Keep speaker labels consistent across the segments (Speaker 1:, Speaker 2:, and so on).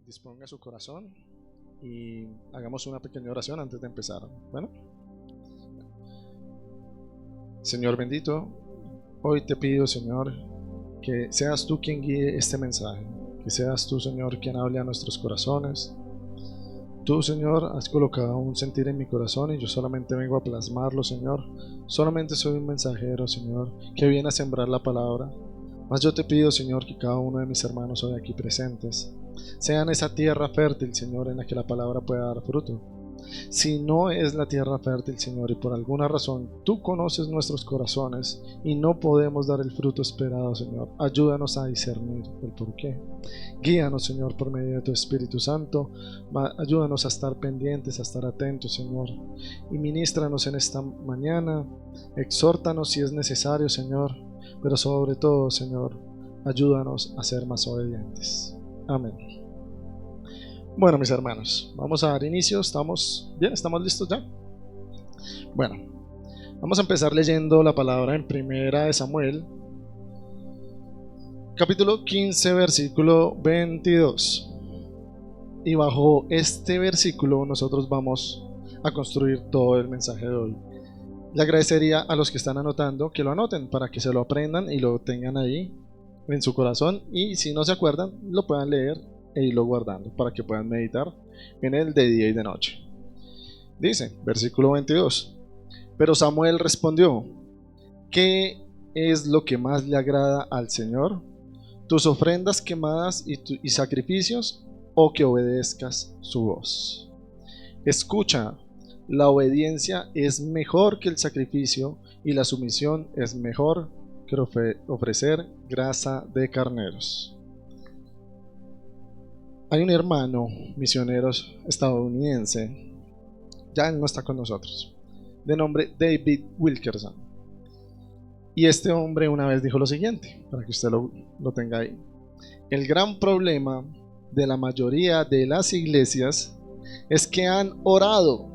Speaker 1: disponga su corazón y hagamos una pequeña oración antes de empezar. Bueno, Señor bendito, hoy te pido, Señor, que seas tú quien guíe este mensaje, que seas tú, Señor, quien hable a nuestros corazones. Tú, Señor, has colocado un sentir en mi corazón y yo solamente vengo a plasmarlo, Señor. Solamente soy un mensajero, Señor, que viene a sembrar la palabra. Mas yo te pido, Señor, que cada uno de mis hermanos hoy aquí presentes sean esa tierra fértil, Señor, en la que la palabra pueda dar fruto. Si no es la tierra fértil, Señor, y por alguna razón tú conoces nuestros corazones y no podemos dar el fruto esperado, Señor, ayúdanos a discernir el porqué. Guíanos, Señor, por medio de tu Espíritu Santo. Ayúdanos a estar pendientes, a estar atentos, Señor, y ministranos en esta mañana. Exhórtanos si es necesario, Señor, pero sobre todo, Señor, ayúdanos a ser más obedientes. Amén. Bueno, mis hermanos, vamos a dar inicio. ¿Estamos bien? ¿Estamos listos ya? Bueno, vamos a empezar leyendo la palabra en Primera de Samuel, capítulo 15, versículo 22. Y bajo este versículo nosotros vamos a construir todo el mensaje de hoy. Le agradecería a los que están anotando que lo anoten para que se lo aprendan y lo tengan ahí en su corazón, y si no se acuerdan lo puedan leer e irlo guardando para que puedan meditar en él de día y de noche. Dice, versículo 22: Pero Samuel respondió: ¿qué es lo que más le agrada al Señor? ¿Tus ofrendas quemadas y sacrificios, o que obedezcas su voz? Escucha, la obediencia es mejor que el sacrificio, y la sumisión es mejor que ofrecer grasa de carneros. Hay un hermano misionero estadounidense, ya él no está con nosotros, de nombre David Wilkerson. Y este hombre una vez dijo lo siguiente, para que usted lo tenga ahí: el gran problema de la mayoría de las iglesias es que han orado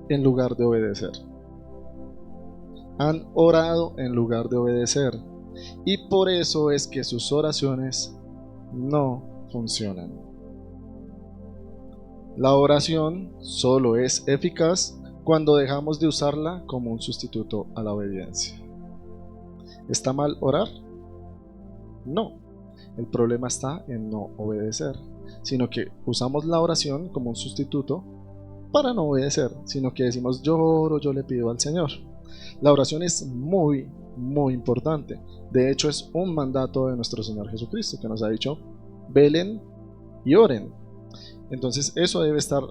Speaker 1: en lugar de obedecer. Han orado en lugar de obedecer, y por eso es que sus oraciones no funcionan. La oración solo es eficaz cuando dejamos de usarla como un sustituto a la obediencia. ¿Está mal orar? No. El problema está en no obedecer, sino que usamos la oración como un sustituto para no obedecer, sino que decimos yo oro, yo le pido al Señor. La oración es muy, muy importante. De hecho, es un mandato de nuestro Señor Jesucristo, que nos ha dicho: velen y oren. Entonces eso debe estar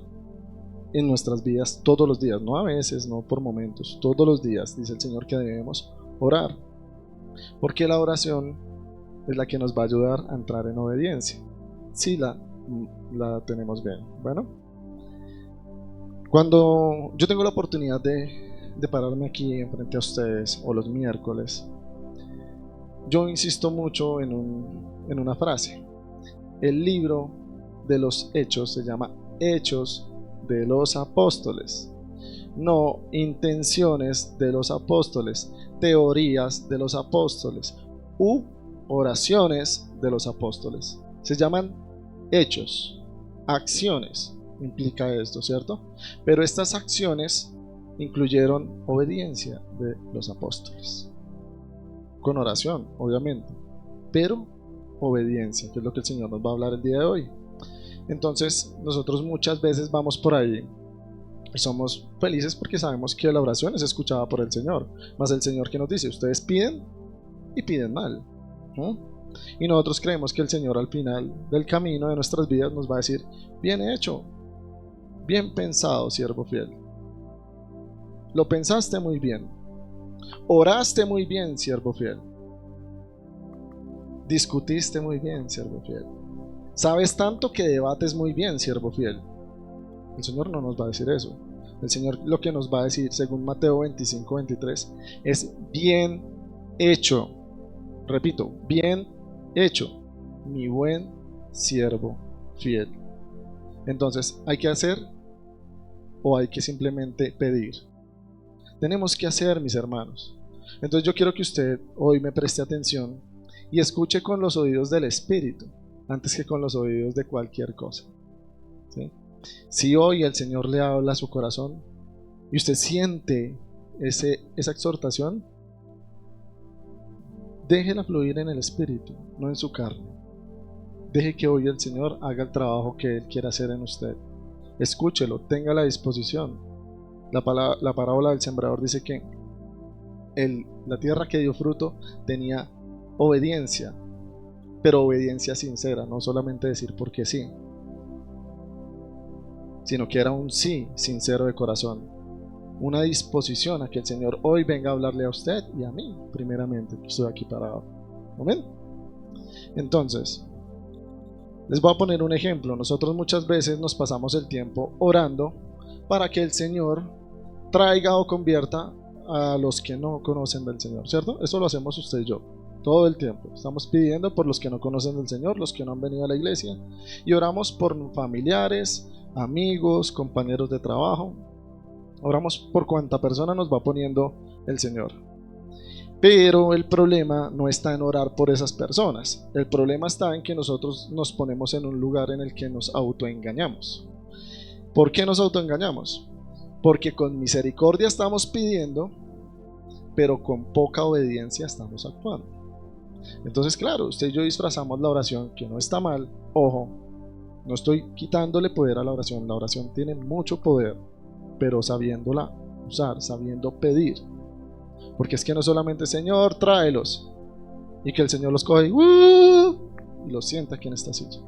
Speaker 1: en nuestras vidas todos los días, no a veces, no por momentos, todos los días dice el Señor que debemos orar, porque la oración es la que nos va a ayudar a entrar en obediencia, si la tenemos bien. Bueno, cuando yo tengo la oportunidad de pararme aquí enfrente a ustedes, o los miércoles, yo insisto mucho en una frase. El libro de los Hechos se llama Hechos de los Apóstoles, no intenciones de los apóstoles, teorías de los apóstoles u oraciones de los apóstoles. Se llaman hechos, acciones, implica esto, ¿cierto? Pero estas acciones incluyeron obediencia de los apóstoles, con oración, obviamente, pero obediencia, que es lo que el Señor nos va a hablar el día de hoy. Entonces nosotros muchas veces vamos por ahí y somos felices porque sabemos que la oración es escuchada por el Señor, mas el Señor, que nos dice: ustedes piden y piden mal, ¿no? Y nosotros creemos que el Señor al final del camino de nuestras vidas nos va a decir: bien hecho, bien pensado, siervo fiel, lo pensaste muy bien, oraste muy bien, siervo fiel, discutiste muy bien, siervo fiel, sabes tanto que debates muy bien, siervo fiel. El Señor no nos va a decir eso. El Señor lo que nos va a decir, según Mateo 25:23, es: bien hecho. Repito, bien hecho, mi buen siervo fiel. Entonces, ¿hay que hacer o hay que simplemente pedir? Tenemos que hacer, mis hermanos. Entonces yo quiero que usted hoy me preste atención y escuche con los oídos del Espíritu. antes que con los oídos de cualquier cosa. ¿Sí? Si hoy el Señor le habla a su corazón y usted siente esa exhortación, déjela fluir en el Espíritu, no en su carne. Deje que hoy el Señor haga el trabajo que Él quiere hacer en usted. Escúchelo, tenga la disposición. La parábola del sembrador dice que la tierra que dio fruto tenía obediencia, pero obediencia sincera, no solamente decir porque sí, sino que era un sí sincero de corazón, una disposición a que el Señor hoy venga a hablarle a usted y a mí, primeramente, que estoy aquí parado. Amén. Entonces, les voy a poner un ejemplo. Nosotros muchas veces nos pasamos el tiempo orando para que el Señor traiga o convierta a los que no conocen del Señor, ¿cierto? Eso lo hacemos usted y yo, todo el tiempo. Estamos pidiendo por los que no conocen del Señor, los que no han venido a la iglesia, y oramos por familiares, amigos, compañeros de trabajo. Oramos por cuanta persona nos va poniendo el Señor. Pero el problema no está en orar por esas personas. El problema está en que nosotros nos ponemos en un lugar en el que nos autoengañamos. ¿Por qué nos autoengañamos? Porque con misericordia estamos pidiendo, pero con poca obediencia estamos actuando. Entonces, claro, usted y yo disfrazamos la oración, que no está mal. Ojo, no estoy quitándole poder a la oración. La oración tiene mucho poder, pero sabiéndola usar, sabiendo pedir. Porque es que no solamente Señor, tráelos, y que el Señor los coge y los sienta aquí en esta silla.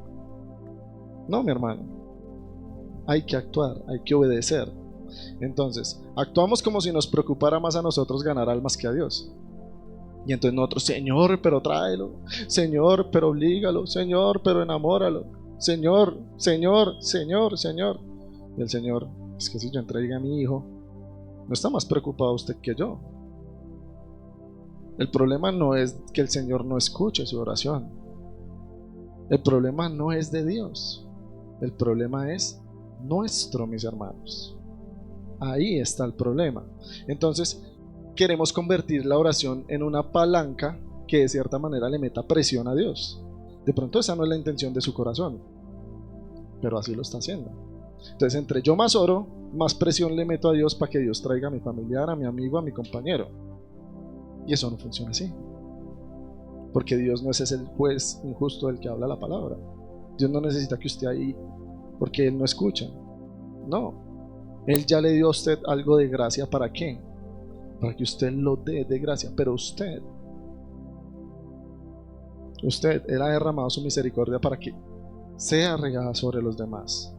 Speaker 1: No, mi hermano. Hay que actuar, hay que obedecer. Entonces, actuamos como si nos preocupara más a nosotros ganar almas que a Dios. Y entonces nosotros, Señor, pero tráelo. Señor, pero oblígalo. Señor, pero enamóralo. Señor, Señor, Señor, Señor. Y el Señor, es que si yo entregué a mi hijo, no está más preocupado usted que yo. El problema no es que el Señor no escuche su oración. El problema no es de Dios. El problema es nuestro, mis hermanos. Ahí está el problema. Entonces, queremos convertir la oración en una palanca que de cierta manera le meta presión a Dios. De pronto esa no es la intención de su corazón, pero así lo está haciendo. Entonces, entre yo más oro, más presión le meto a Dios para que Dios traiga a mi familiar, a mi amigo, a mi compañero. Y eso no funciona así. Porque Dios no es el juez injusto del que habla la palabra. Dios no necesita que usted ahí, porque Él no escucha. No. Él ya le dio a usted algo de gracia. ¿Para qué? Para que usted lo dé de gracia. Pero usted, Él ha derramado su misericordia para que sea regada sobre los demás.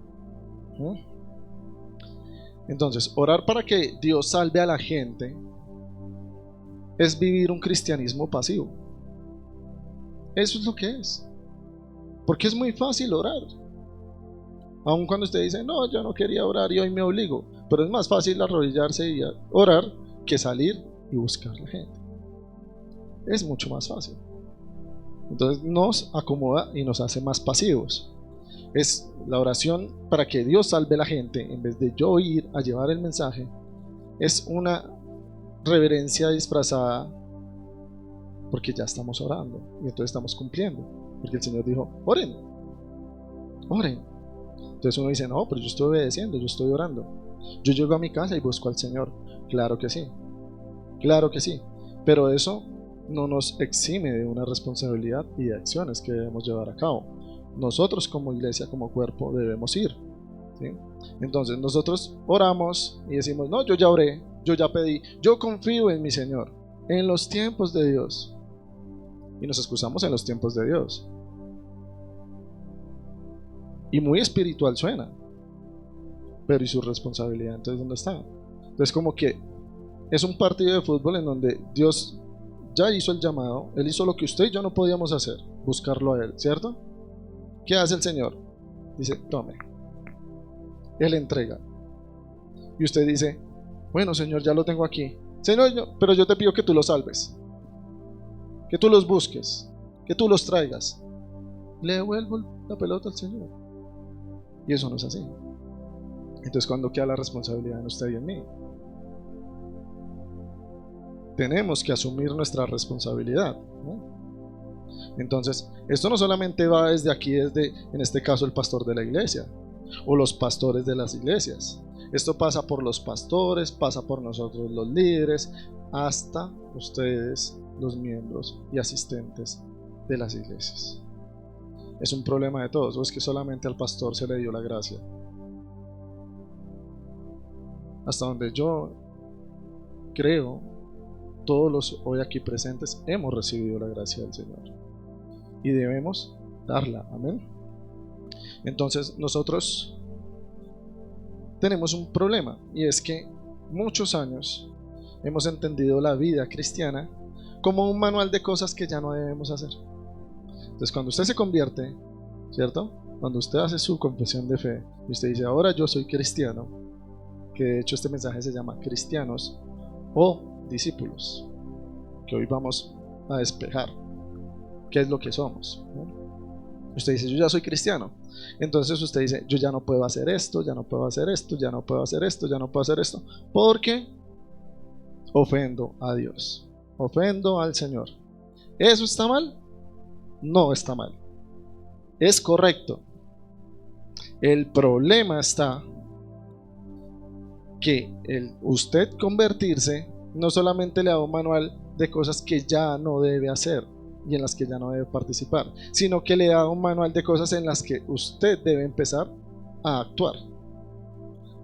Speaker 1: Entonces, orar para que Dios salve a la gente es vivir un cristianismo pasivo. Eso es lo que es. Porque es muy fácil orar. Aun cuando usted dice, no, yo no quería orar y hoy me obligo. Pero es más fácil arrodillarse y orar que salir y buscar a la gente. Es mucho más fácil. Entonces nos acomoda y nos hace más pasivos. Es la oración para que Dios salve a la gente, en vez de yo ir a llevar el mensaje. Es una reverencia disfrazada, porque ya estamos orando y entonces estamos cumpliendo, porque el Señor dijo, oren, oren. Entonces uno dice, no, pero yo estoy obedeciendo, yo estoy orando. Yo llego a mi casa y busco al Señor. Claro que sí, pero eso no nos exime de una responsabilidad y de acciones que debemos llevar a cabo. Nosotros como iglesia, como cuerpo, debemos ir, ¿sí? Entonces nosotros oramos y decimos, no, yo ya oré, yo ya pedí, yo confío en mi Señor, en los tiempos de Dios. Y nos excusamos en los tiempos de Dios. Y muy espiritual suena, pero ¿y su responsabilidad entonces dónde está? Entonces como que es un partido de fútbol en donde Dios ya hizo el llamado, Él hizo lo que usted y yo no podíamos hacer, buscarlo a Él, ¿cierto? ¿Qué hace el Señor? Dice, tome. Él entrega. Y usted dice, bueno, Señor, ya lo tengo aquí. Señor, pero yo te pido que tú los salves, que tú los busques, que tú los traigas. Le devuelvo la pelota al Señor. Y eso no es así. Entonces, ¿cuándo queda la responsabilidad en usted y en mí? Tenemos que asumir nuestra responsabilidad, ¿no? Entonces, esto no solamente va desde aquí, desde, en este caso, el pastor de la iglesia o los pastores de las iglesias. Esto pasa por los pastores, pasa por nosotros los líderes, hasta ustedes, los miembros y asistentes de las iglesias. Es un problema de todos, o es que solamente al pastor se le dio la gracia. Hasta donde yo creo, todos los hoy aquí presentes hemos recibido la gracia del Señor y debemos darla. Amén. Entonces nosotros tenemos un problema, y es que muchos años hemos entendido la vida cristiana como un manual de cosas que ya no debemos hacer. Entonces cuando usted se convierte, ¿cierto? Cuando usted hace su confesión de fe y usted dice, ahora yo soy cristiano, que de hecho este mensaje se llama cristianos o discípulos, que hoy vamos a despejar qué es lo que somos, ¿no? Usted dice, yo ya soy cristiano. Entonces usted dice, yo ya no puedo hacer esto, ya no puedo hacer esto, ya no puedo hacer esto, ya no puedo hacer esto, porque ofendo a Dios, ofendo al Señor. ¿Eso está mal? No está mal, es correcto. El problema está que usted convertirse no solamente le da un manual de cosas que ya no debe hacer y en las que ya no debe participar, sino que le da un manual de cosas en las que usted debe empezar a actuar,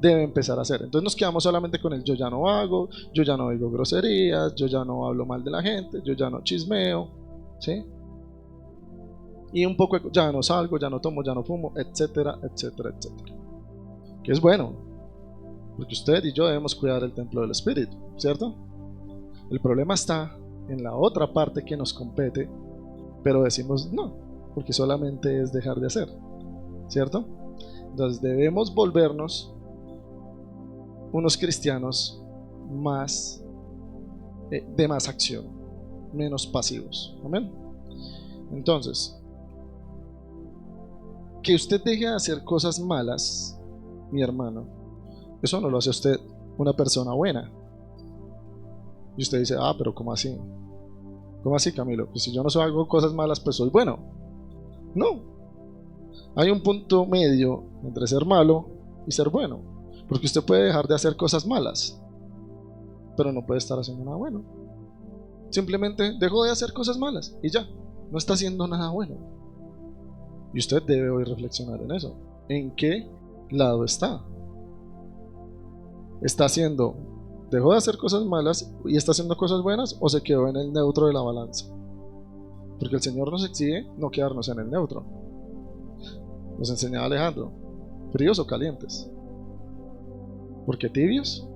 Speaker 1: debe empezar a hacer. Entonces nos quedamos solamente con el yo ya no hago, yo ya no digo groserías, yo ya no hablo mal de la gente, yo ya no chismeo, ¿sí? Y un poco ya no salgo, ya no tomo, ya no fumo, etcétera, etcétera, etcétera. Que es bueno, porque usted y yo debemos cuidar el templo del Espíritu, ¿cierto? El problema está en la otra parte que nos compete, pero decimos no, porque solamente es dejar de hacer, ¿cierto? Entonces debemos volvernos unos cristianos más de más acción, menos pasivos. Amén. Entonces, que usted deje de hacer cosas malas, mi hermano, eso no lo hace usted una persona buena. Y usted dice, pero ¿cómo así? ¿Cómo así, Camilo? Pues si yo no hago cosas malas, pues soy bueno. No. Hay un punto medio entre ser malo y ser bueno. Porque usted puede dejar de hacer cosas malas, pero no puede estar haciendo nada bueno. Simplemente dejó de hacer cosas malas y ya, no está haciendo nada bueno. Y usted debe hoy reflexionar en eso. ¿En qué lado está? ¿Está haciendo, dejó de hacer cosas malas y está haciendo cosas buenas, o se quedó en el neutro de la balanza? Porque el Señor nos exige no quedarnos en el neutro. Nos enseñaba Alejandro, fríos o calientes. Porque tibios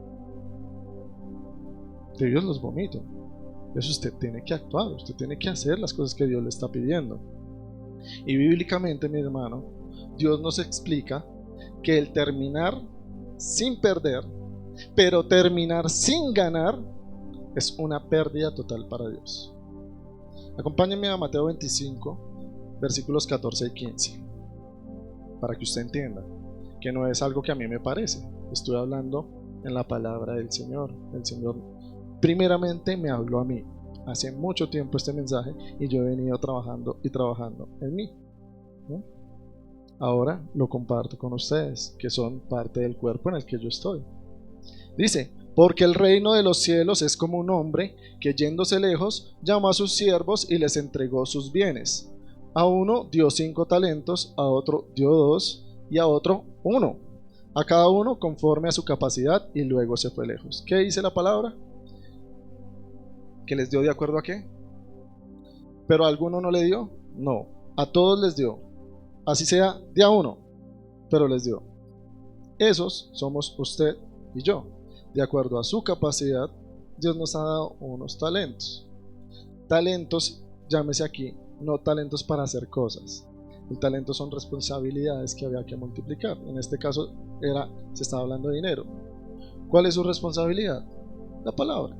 Speaker 1: los vomito. Eso usted tiene que actuar, usted tiene que hacer las cosas que Dios le está pidiendo. Y bíblicamente, mi hermano, Dios nos explica que el terminar sin perder, pero terminar sin ganar, es una pérdida total para Dios. Acompáñenme a Mateo 25, versículos 14 y 15, para que usted entienda que no es algo que a mí me parece. Estoy hablando en la palabra del Señor. El Señor primeramente me habló a mí hace mucho tiempo este mensaje, y yo he venido trabajando y trabajando en mí, ¿no? Ahora lo comparto con ustedes, que son parte del cuerpo en el que yo estoy. Dice, porque el reino de los cielos es como un hombre que, yéndose lejos, llamó a sus siervos y les entregó sus bienes. A uno dio 5 talentos, a otro dio 2 y a otro 1, a cada uno conforme a su capacidad, y luego se fue lejos. ¿Qué dice la palabra? ¿Que les dio de acuerdo a qué? ¿Pero a alguno no le dio? No, a todos les dio, así sea de a uno, pero les dio. Esos somos usted y yo. De acuerdo a su capacidad, Dios nos ha dado unos talentos. Talentos, llámese aquí, no talentos para hacer cosas. El talento son responsabilidades que había que multiplicar. En este caso se estaba hablando de dinero. ¿Cuál es su responsabilidad? La palabra.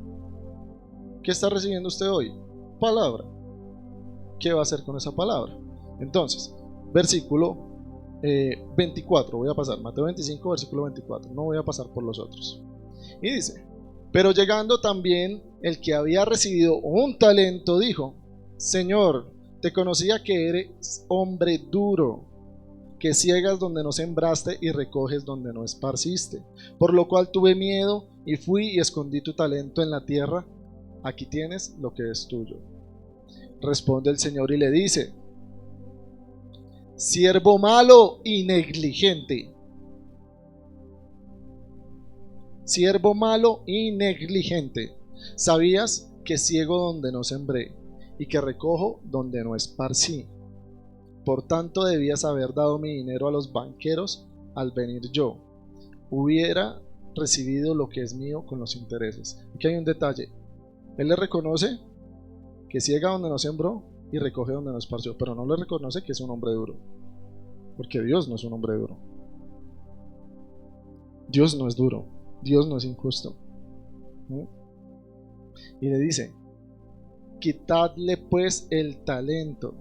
Speaker 1: ¿Qué está recibiendo usted hoy? Palabra. ¿Qué va a hacer con esa palabra? Entonces, versículo 24, voy a pasar, Mateo 25, versículo 24, no voy a pasar por los otros. Y dice, pero llegando también el que había recibido un talento, dijo, Señor, Te conocía que eres hombre duro, que ciegas donde no sembraste y recoges donde no esparciste. Por lo cual tuve miedo y fui y escondí tu talento en la tierra. Aquí tienes lo que es tuyo. Responde el Señor y le dice: siervo malo y negligente. Siervo malo y negligente. ¿Sabías que ciego donde no sembré y que recojo donde no esparcí? Por tanto debías haber dado mi dinero a los banqueros al venir yo. Hubiera recibido lo que es mío con los intereses. Aquí hay un detalle. Él le reconoce que ciega donde no sembró y recoge donde no esparció, pero no le reconoce que es un hombre duro, porque Dios no es un hombre duro. Dios no es duro, Dios no es injusto. Y le dice: quitadle pues el talento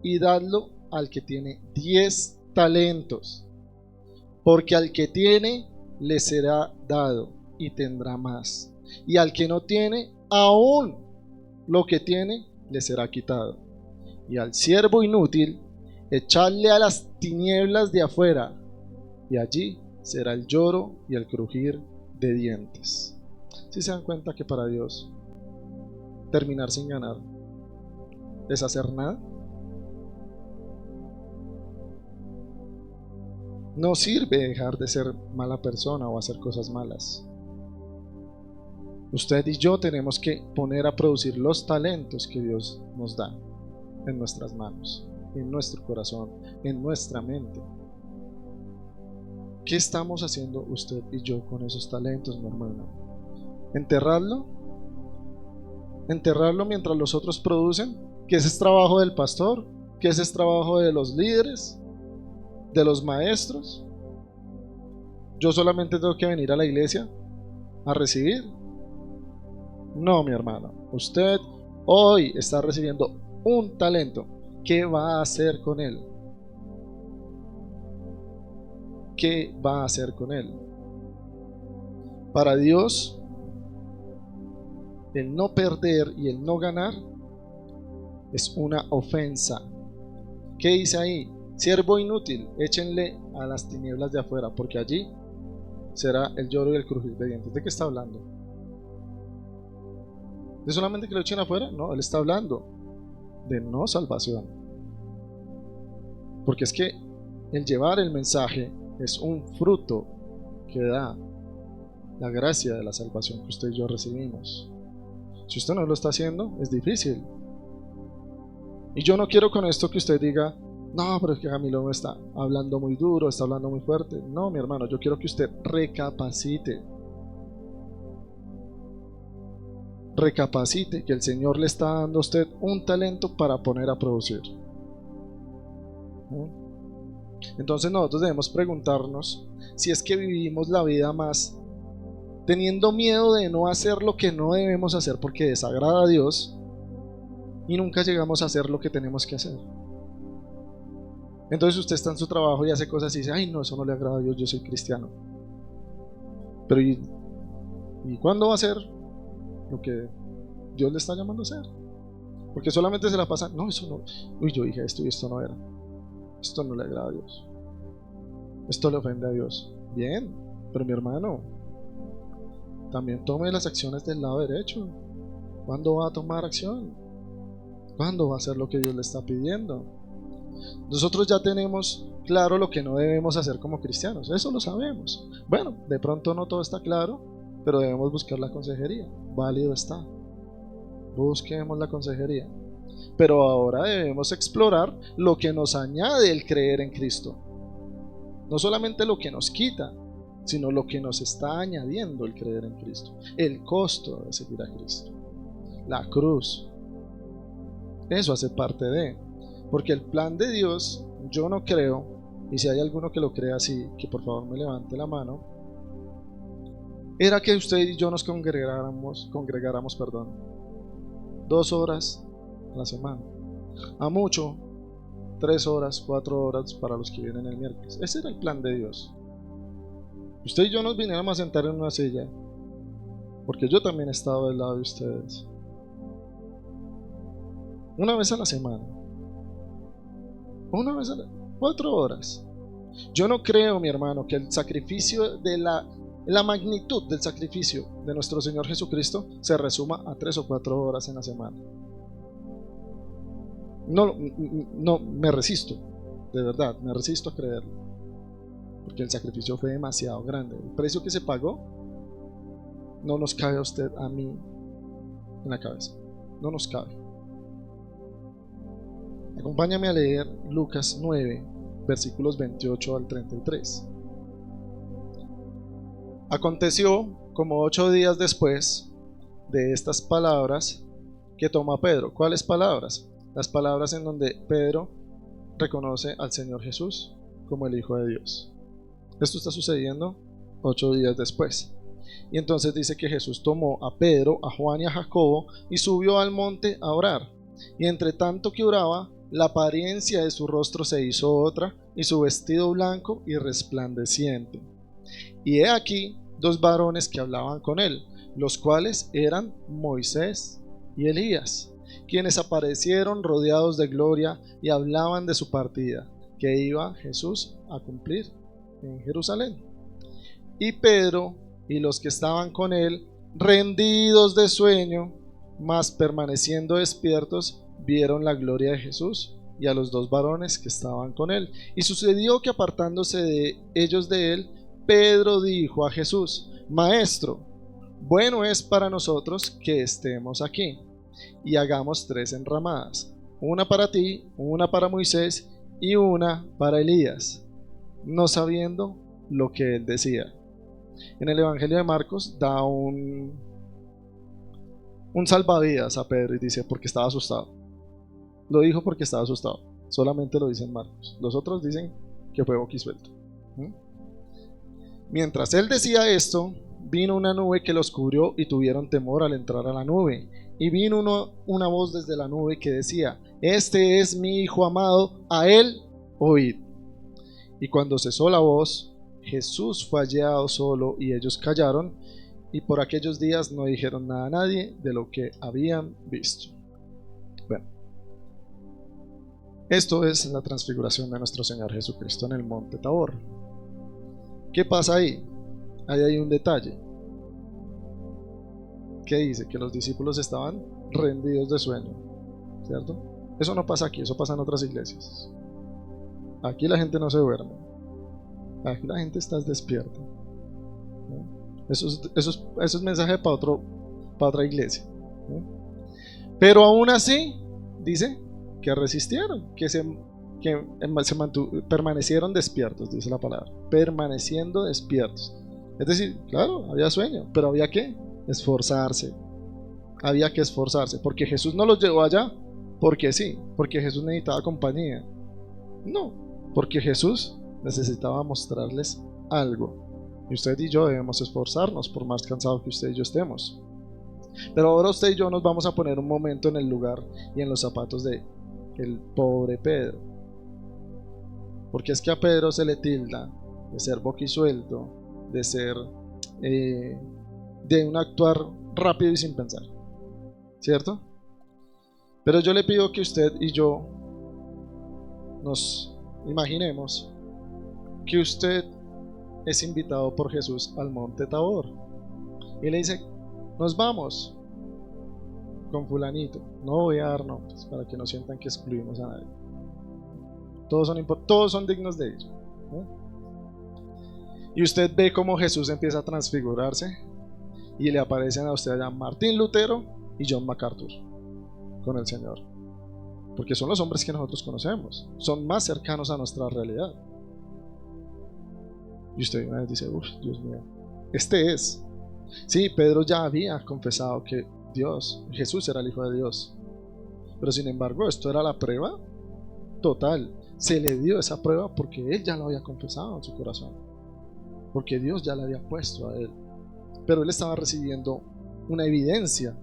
Speaker 1: y dadlo al que tiene 10 talentos, porque al que tiene le será dado y tendrá más, y al que no tiene, aún lo que tiene le será quitado. Y al siervo inútil, echadle a las tinieblas de afuera, y allí será el lloro y el crujir de dientes. ¿Sí se dan cuenta que para Dios terminar sin ganar es hacer nada? No sirve dejar de ser mala persona o hacer cosas malas. Usted y yo tenemos que poner a producir los talentos que Dios nos da en nuestras manos, en nuestro corazón, en nuestra mente. ¿Qué estamos haciendo usted y yo con esos talentos, mi hermano? ¿Enterrarlo? ¿Enterrarlo mientras los otros producen? ¿Que ese es trabajo del pastor? ¿Que ese es trabajo de los líderes? ¿De los maestros? ¿Yo solamente tengo que venir a la iglesia a recibir? No, mi hermano. Usted hoy está recibiendo un talento. ¿Qué va a hacer con él? ¿Qué va a hacer con él? Para Dios, el no perder y el no ganar es una ofensa. ¿Qué dice ahí? Siervo inútil, échenle a las tinieblas de afuera, porque allí será el lloro y el crujir de dientes. ¿De qué está hablando? ¿De solamente que lo echen afuera? No, él está hablando de no salvación. Porque es que el llevar el mensaje es un fruto que da la gracia de la salvación que usted y yo recibimos. Si usted no lo está haciendo, es difícil. Y yo no quiero con esto que usted diga: no, pero es que Camilo me está hablando muy duro, está hablando muy fuerte. No, mi hermano, yo quiero que usted recapacite. Recapacite que el Señor le está dando a usted un talento para poner a producir. Entonces nosotros debemos preguntarnos si es que vivimos la vida más teniendo miedo de no hacer lo que no debemos hacer porque desagrada a Dios, y nunca llegamos a hacer lo que tenemos que hacer. Entonces usted está en su trabajo y hace cosas y dice: ay, no, eso no le agrada a Dios, yo soy cristiano. Pero ¿y cuándo va a hacer lo que Dios le está llamando a hacer? Porque solamente se la pasa: no, eso no, uy, yo dije esto y esto no era, esto no le agrada a Dios, esto le ofende a Dios. Bien, pero mi hermano, también tome las acciones del lado derecho. ¿Cuándo va a tomar acción? ¿Cuándo va a hacer lo que Dios le está pidiendo? Nosotros ya tenemos claro lo que no debemos hacer como cristianos, eso lo sabemos. Bueno, de pronto no todo está claro, pero debemos buscar la consejería. Válido está, busquemos la consejería. Pero ahora debemos explorar lo que nos añade el creer en Cristo. No solamente lo que nos quita, sino lo que nos está añadiendo el creer en Cristo. El costo de seguir a Cristo, la cruz. Eso hace parte de, porque el plan de Dios, yo no creo, y si hay alguno que lo crea así, que por favor me levante la mano, era que usted y yo nos congregáramos 2 horas a la semana, a mucho 3 horas, 4 horas para los que vienen el miércoles. Ese era el plan de Dios. Usted y yo nos viniéramos a sentar en una silla, porque yo también he estado del lado de ustedes. una vez a la semana, una vez a 4 horas. Yo no creo, mi hermano, que el sacrificio de la magnitud del sacrificio de nuestro Señor Jesucristo se resuma a 3 o 4 horas en la semana. No, no, me resisto, de verdad, me resisto a creerlo, porque el sacrificio fue demasiado grande. El precio que se pagó no nos cabe a usted, a mí, en la cabeza. No nos cabe. Acompáñame a leer Lucas 9, versículos 28 al 33. Aconteció, como 8 días después de estas palabras, que toma Pedro. ¿Cuáles palabras? Las palabras en donde Pedro reconoce al Señor Jesús como el Hijo de Dios. Esto está sucediendo 8 días después. Y entonces dice que Jesús tomó a Pedro, a Juan y a Jacobo y subió al monte a orar. Y entre tanto que oraba, la apariencia de su rostro se hizo otra, y su vestido blanco y resplandeciente. Y he aquí 2 varones que hablaban con él, los cuales eran Moisés y Elías, quienes aparecieron rodeados de gloria y hablaban de su partida, que iba Jesús a cumplir en Jerusalén. Y Pedro y los que estaban con él, rendidos de sueño, mas permaneciendo despiertos, vieron la gloria de Jesús y a los 2 varones que estaban con él. Y sucedió que apartándose de ellos de él, Pedro dijo a Jesús: Maestro, bueno es para nosotros que estemos aquí, y hagamos 3 enramadas, una para ti, una para Moisés y una para Elías, no sabiendo lo que él decía. En el Evangelio de Marcos da un salvavidas a Pedro y dice porque estaba asustado. Lo dijo porque estaba asustado. Solamente lo dice en Marcos. Los otros dicen que fue boquisuelto. Mientras él decía esto, vino una nube que los cubrió y tuvieron temor al entrar a la nube. Y vino una voz desde la nube que decía: Este es mi Hijo amado, a él oíd. Y cuando cesó la voz, Jesús fue hallado solo y ellos callaron, y por aquellos días no dijeron nada a nadie de lo que habían visto. Bueno, esto es la transfiguración de nuestro Señor Jesucristo en el monte Tabor. ¿Qué pasa ahí? Ahí hay un detalle. ¿Qué dice? Que los discípulos estaban rendidos de sueño, ¿cierto? Eso no pasa aquí, eso pasa en otras iglesias. Aquí la gente no se duerme. Aquí la gente está despierta. ¿No? Eso es mensaje para otra iglesia. ¿No? Pero aún así, dice que resistieron, permanecieron despiertos, dice la palabra. Permaneciendo despiertos. Es decir, claro, había sueño, pero había que esforzarse. Había que esforzarse, porque Jesús no los llevó allá porque sí, porque Jesús necesitaba compañía. No, porque Jesús necesitaba mostrarles algo. Y usted y yo debemos esforzarnos, por más cansados que usted y yo estemos. Pero ahora usted y yo nos vamos a poner un momento en el lugar y en los zapatos de el pobre Pedro. Porque es que a Pedro se le tilda de ser boquisuelto, de ser de un actuar rápido y sin pensar, ¿cierto? Pero yo le pido que usted y yo nos imaginemos que usted es invitado por Jesús al monte Tabor y le dice: nos vamos con fulanito. No voy a dar nombres para que no sientan que excluimos a nadie. Todos son dignos de ir, ¿no? Y usted ve cómo Jesús empieza a transfigurarse y le aparecen a usted allá Martín Lutero y John MacArthur con el Señor, porque son los hombres que nosotros conocemos, son más cercanos a nuestra realidad. Y usted una vez dice: uff, Dios mío, este es. Sí, Pedro ya había confesado que Jesús era el Hijo de Dios, pero sin embargo esto era la prueba total. Se le dio esa prueba porque él ya lo había confesado en su corazón, porque Dios ya le había puesto a él, pero él estaba recibiendo una evidencia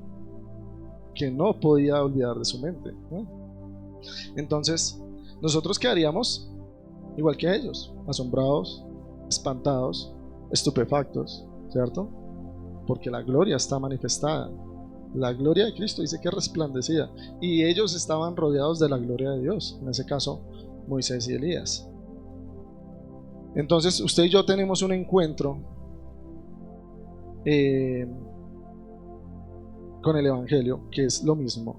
Speaker 1: que no podía olvidar de su mente, ¿no? Entonces nosotros quedaríamos igual que ellos, asombrados, espantados, estupefactos, ¿cierto? Porque la gloria está manifestada. La gloria de Cristo dice que resplandecía, y ellos estaban rodeados de la gloria de Dios, en ese caso Moisés y Elías. Entonces usted y yo tenemos un encuentro con el Evangelio, que es lo mismo,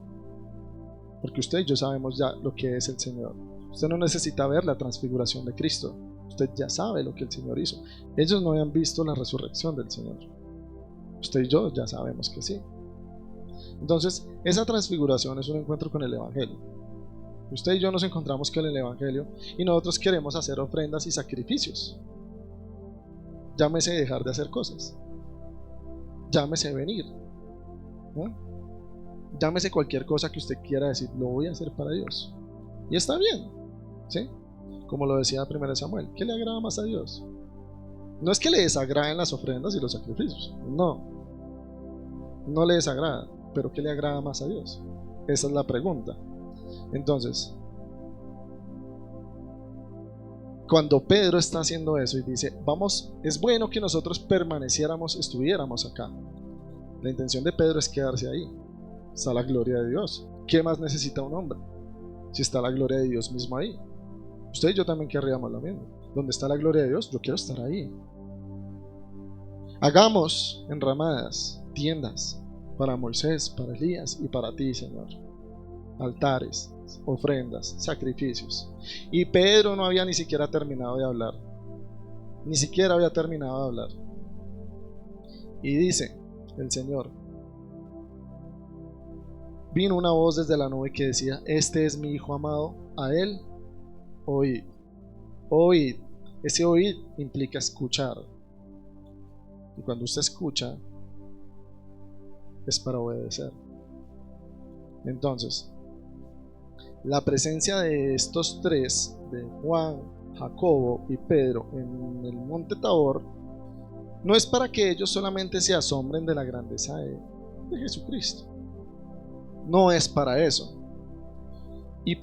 Speaker 1: porque usted y yo sabemos ya lo que es el Señor. Usted no necesita ver la transfiguración de Cristo, usted ya sabe lo que el Señor hizo. Ellos no habían visto la resurrección del Señor, usted y yo ya sabemos que sí. Entonces esa transfiguración es un encuentro con el Evangelio. Usted y yo nos encontramos con el Evangelio y nosotros queremos hacer ofrendas y sacrificios. Llámese dejar de hacer cosas, llámese venir, ¿no? Llámese cualquier cosa que usted quiera decir, lo voy a hacer para Dios. Y está bien, ¿sí? Como lo decía 1 Samuel, ¿qué le agrada más a Dios? No es que le desagraden las ofrendas y los sacrificios, no le desagrada, pero ¿qué le agrada más a Dios? Esa es la pregunta. Entonces, cuando Pedro está haciendo eso y dice, vamos, es bueno que nosotros estuviéramos acá. La intención de Pedro es quedarse ahí. Está la gloria de Dios. ¿Qué más necesita un hombre? Si está la gloria de Dios mismo ahí. Usted y yo también querríamos lo mismo. Donde está la gloria de Dios, yo quiero estar ahí. Hagamos enramadas, tiendas, para Moisés, para Elías y para ti, Señor. Altares, ofrendas, sacrificios. Y Pedro no había ni siquiera terminado de hablar. Ni siquiera había terminado de hablar. Y dice el Señor, vino una voz desde la nube que decía, este es mi Hijo amado, a él oíd. Oíd. Ese oíd implica escuchar. Y cuando usted escucha, es para obedecer. Entonces, la presencia de estos tres, de Juan, Jacobo y Pedro, en el monte Tabor, no es para que ellos solamente se asombren de la grandeza de Jesucristo. No es para eso. Y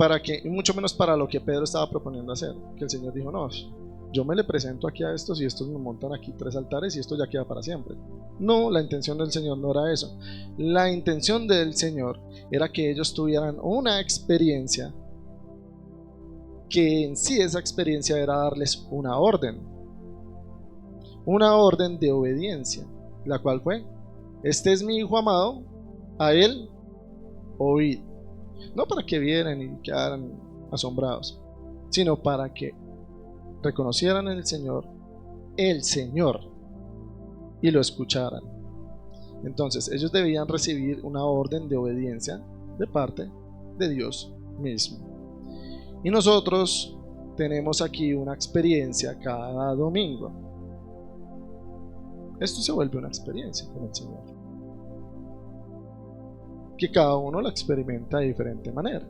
Speaker 1: mucho menos para lo que Pedro estaba proponiendo hacer. Que el Señor dijo, no, yo me le presento aquí a estos y estos me montan aquí 3 altares y esto ya queda para siempre. No, la intención del Señor no era eso. La intención del Señor era que ellos tuvieran una experiencia, que en sí esa experiencia era darles una orden de obediencia, la cual fue, este es mi Hijo amado, a él oíd. No para que vieran y quedaran asombrados, sino para que reconocieran el Señor, y lo escucharan. Entonces ellos debían recibir una orden de obediencia de parte de Dios mismo. Y nosotros tenemos aquí una experiencia cada domingo. Esto se vuelve una experiencia con el Señor, que cada uno la experimenta de diferente manera,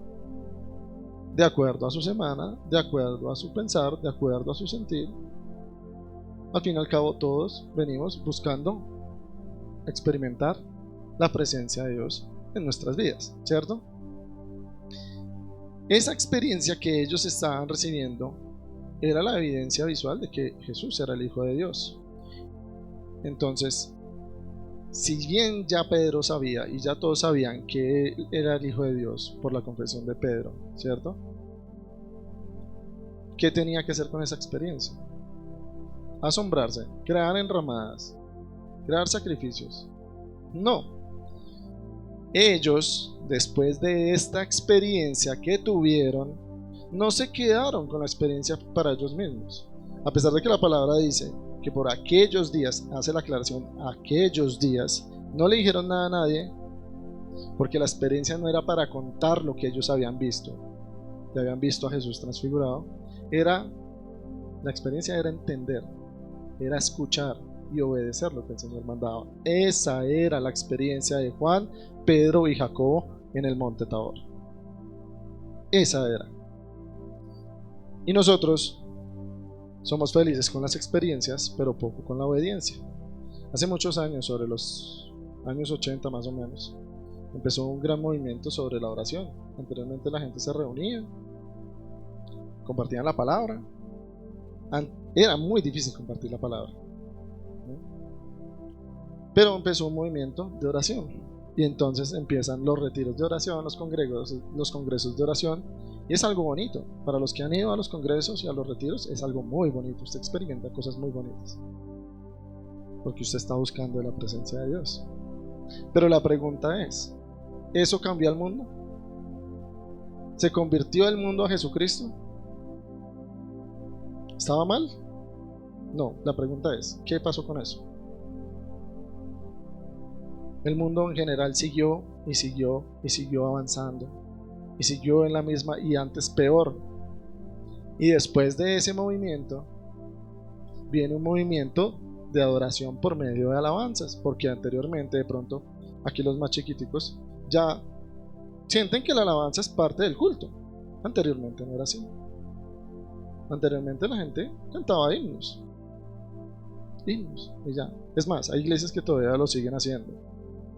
Speaker 1: de acuerdo a su semana, de acuerdo a su pensar, de acuerdo a su sentir. Al fin y al cabo todos venimos buscando experimentar la presencia de Dios en nuestras vidas, ¿cierto? Esa experiencia que ellos estaban recibiendo era la evidencia visual de que Jesús era el Hijo de Dios. Entonces, si bien ya Pedro sabía y ya todos sabían que él era el Hijo de Dios por la confesión de Pedro, ¿cierto? ¿Qué tenía que hacer con esa experiencia? Asombrarse, crear enramadas, crear sacrificios. No. Ellos, después de esta experiencia que tuvieron, no se quedaron con la experiencia para ellos mismos. A pesar de que la palabra dice que por aquellos días, hace la aclaración, aquellos días, no le dijeron nada a nadie, porque la experiencia no era para contar lo que ellos habían visto, que habían visto a Jesús transfigurado. La experiencia era entender, era escuchar y obedecer lo que el Señor mandaba. Esa era la experiencia de Juan, Pedro y Jacobo en el monte Tabor. Esa era. Y nosotros somos felices con las experiencias, pero poco con la obediencia. Hace muchos años, sobre los años 80 más o menos, empezó un gran movimiento sobre la oración. Anteriormente la gente se reunía, compartían la palabra. Era muy difícil compartir la palabra, pero empezó un movimiento de oración. Y entonces empiezan los retiros de oración, los congresos de oración. Y es algo bonito. Para los que han ido a los congresos y a los retiros, es algo muy bonito. Usted experimenta cosas muy bonitas. Porque usted está buscando la presencia de Dios. Pero la pregunta es, ¿eso cambió al mundo? ¿Se convirtió el mundo a Jesucristo? ¿Estaba mal? No, la pregunta es, ¿qué pasó con eso? El mundo en general siguió y siguió y siguió avanzando y siguió en la misma y antes peor. Y después de ese movimiento viene un movimiento de adoración por medio de alabanzas, porque anteriormente de pronto aquí los más chiquiticos ya sienten que la alabanza es parte del culto. Anteriormente no era así. Anteriormente la gente cantaba himnos y ya. Es más, hay iglesias que todavía lo siguen haciendo,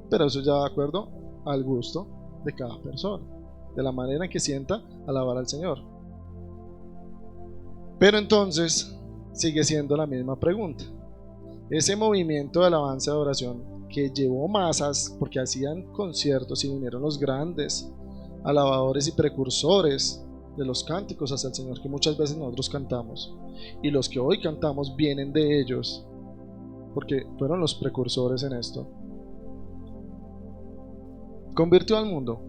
Speaker 1: pero eso ya de acuerdo al gusto de cada persona, de la manera en que sienta alabar al Señor. Pero entonces sigue siendo la misma pregunta. Ese movimiento de alabanza y adoración que llevó masas, porque hacían conciertos y vinieron los grandes alabadores y precursores de los cánticos hacia el Señor que muchas veces nosotros cantamos, y los que hoy cantamos vienen de ellos, porque fueron los precursores en esto. Convirtió al mundo.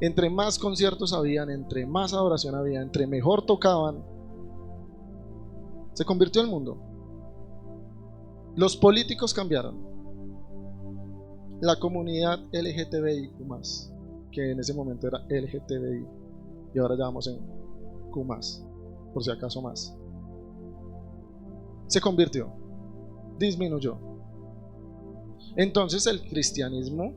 Speaker 1: Entre más conciertos habían, entre más adoración había, entre mejor tocaban, se convirtió el mundo. Los políticos cambiaron. La comunidad LGTBIQ+, que en ese momento era LGTBI, y ahora ya vamos en Q+, por si acaso más, se convirtió, disminuyó. Entonces el cristianismo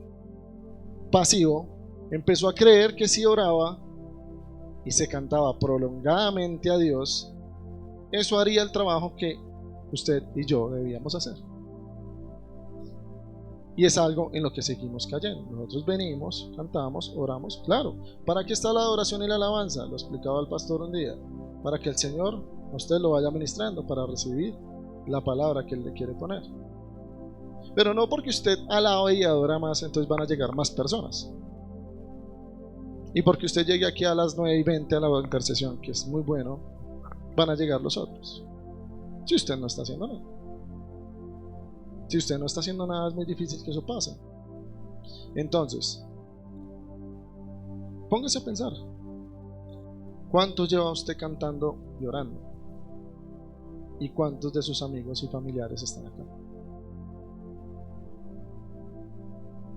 Speaker 1: pasivo empezó a creer que si oraba y se cantaba prolongadamente a Dios, eso haría el trabajo que usted y yo debíamos hacer. Y es algo en lo que seguimos cayendo. Nosotros venimos, cantamos, oramos. Claro, ¿para qué está la adoración y la alabanza? Lo explicaba el pastor un día. Para que el Señor a usted lo vaya ministrando, para recibir la palabra que Él le quiere poner. Pero no porque usted alaba y adora más, entonces van a llegar más personas. Y porque usted llegue aquí a las 9:20 a la intercesión, que es muy bueno, van a llegar los otros. Si usted no está haciendo nada. Si usted no está haciendo nada, es muy difícil que eso pase. Entonces, póngase a pensar. ¿Cuánto lleva usted cantando y orando? ¿Y cuántos de sus amigos y familiares están acá?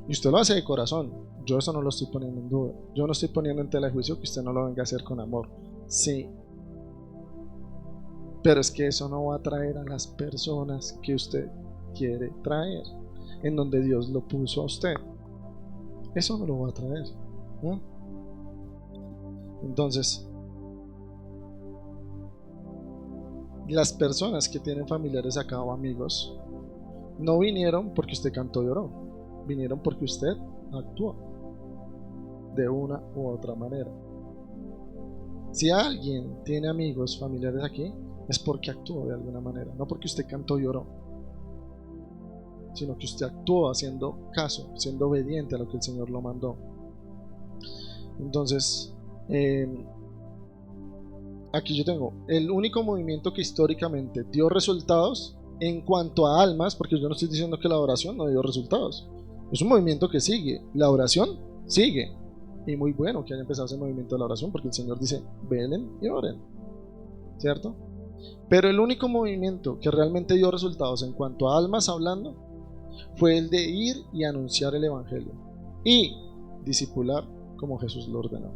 Speaker 1: Y usted lo hace de corazón. Yo eso no lo estoy poniendo en duda. Yo no estoy poniendo en tela de juicio que usted no lo venga a hacer con amor. Sí. Pero es que eso no va a traer a las personas que usted quiere traer, en donde Dios lo puso a usted. Eso no lo va a traer, ¿no? Entonces, las personas que tienen familiares acá o amigos no vinieron porque usted cantó y oró, vinieron porque usted actuó de una u otra manera. Si alguien tiene amigos, familiares aquí, es porque actuó de alguna manera, no porque usted cantó y oró, sino que usted actuó haciendo caso, siendo obediente a lo que el Señor lo mandó. Entonces, aquí yo tengo el único movimiento que históricamente dio resultados en cuanto a almas, porque yo no estoy diciendo que la oración no dio resultados, es un movimiento que sigue, la oración sigue, y muy bueno que haya empezado ese movimiento de la oración, porque el Señor dice, velen y oren, ¿cierto? Pero el único movimiento que realmente dio resultados en cuanto a almas hablando fue el de ir y anunciar el evangelio y discipular como Jesús lo ordenó.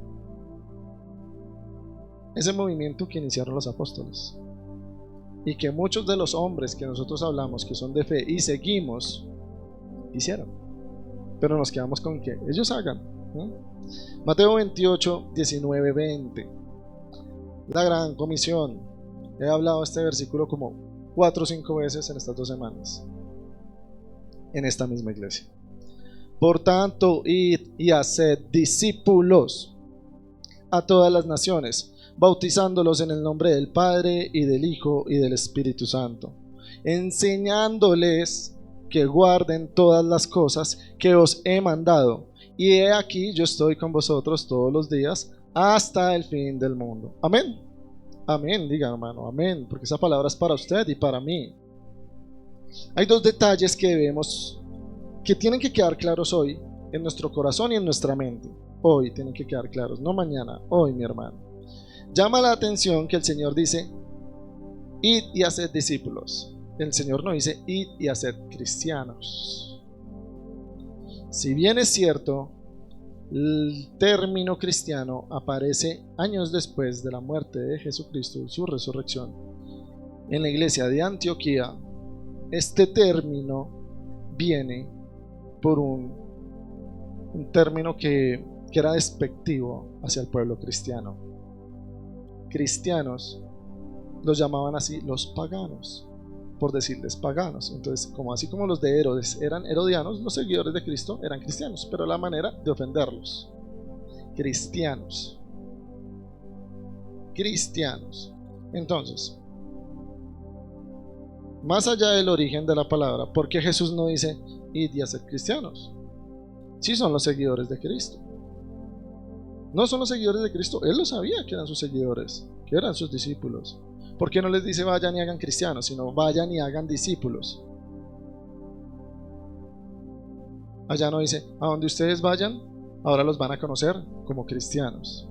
Speaker 1: Ese movimiento que iniciaron los apóstoles y que muchos de los hombres que nosotros hablamos que son de fe y seguimos hicieron, pero nos quedamos con que ellos hagan, ¿no? Mateo 28, 19, 20, la gran comisión. He hablado este versículo como 4 o 5 veces en estas 2 semanas en esta misma iglesia. Por tanto, id y haced discípulos a todas las naciones, bautizándolos en el nombre del Padre y del Hijo y del Espíritu Santo, enseñándoles que guarden todas las cosas que os he mandado. Y he aquí, yo estoy con vosotros todos los días hasta el fin del mundo. Amén. Amén, diga hermano, amén, porque esa palabra es para usted y para mí. Hay dos detalles que tienen que quedar claros hoy en nuestro corazón y en nuestra mente. Hoy tienen que quedar claros, no mañana, hoy, mi hermano. Llama la atención que el Señor dice: id y haced discípulos. El Señor no dice: id y haced cristianos. Si bien es cierto, el término cristiano aparece años después de la muerte de Jesucristo y su resurrección en la iglesia de Antioquía, este término viene por un término que era despectivo hacia el pueblo cristiano. Cristianos los llamaban así los paganos, por decirles paganos. Entonces, así como los de Herodes eran herodianos, los seguidores de Cristo eran cristianos, pero la manera de ofenderlos. Cristianos. Entonces, más allá del origen de la palabra, ¿por qué Jesús no dice id y haced cristianos? Si son los seguidores de Cristo. No son los seguidores de Cristo, Él lo sabía que eran sus seguidores, que eran sus discípulos. ¿Por qué no les dice vayan y hagan cristianos, sino vayan y hagan discípulos? Allá no dice: a donde ustedes vayan, ahora los van a conocer como cristianos.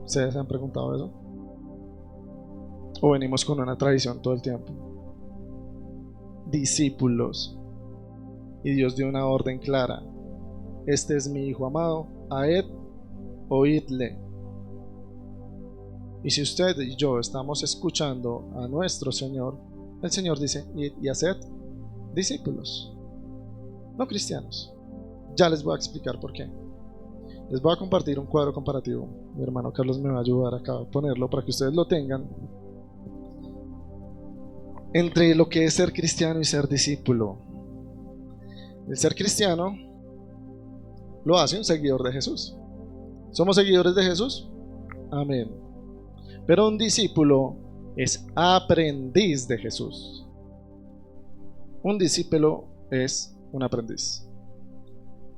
Speaker 1: ¿Ustedes se han preguntado eso? ¿O venimos con una tradición todo el tiempo? Discípulos. Y Dios dio una orden clara: este es mi Hijo amado, a Él oídle. Y si usted y yo estamos escuchando a nuestro Señor, el Señor dice: id y haced discípulos, no cristianos. Ya les voy a explicar por qué. Les voy a compartir un cuadro comparativo. Mi hermano Carlos me va a ayudar acá a ponerlo para que ustedes lo tengan, entre lo que es ser cristiano y ser discípulo. El ser cristiano lo hace un seguidor de Jesús. ¿Somos seguidores de Jesús? Amén. Pero un discípulo es aprendiz de Jesús. Un discípulo es un aprendiz.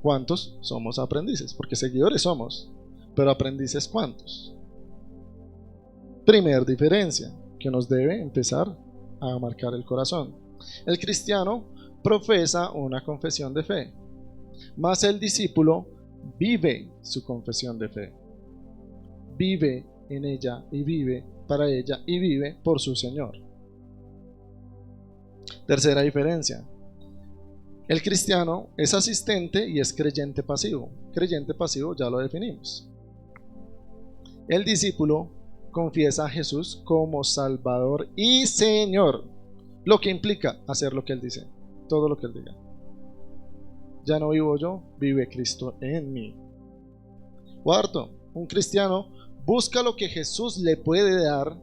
Speaker 1: ¿Cuántos somos aprendices? Porque seguidores somos, pero aprendices ¿cuántos? Primer diferencia que nos debe empezar a marcar el corazón. El cristiano profesa una confesión de fe, mas el discípulo vive su confesión de fe. Vive en ella y vive para ella y vive por su Señor. Tercera diferencia. El cristiano es asistente y es creyente pasivo. Creyente pasivo ya lo definimos. El discípulo confiesa a Jesús como Salvador y Señor, lo que implica hacer lo que Él dice, todo lo que Él diga. Ya no vivo yo, vive Cristo en mí. Cuarto, un cristiano busca lo que Jesús le puede dar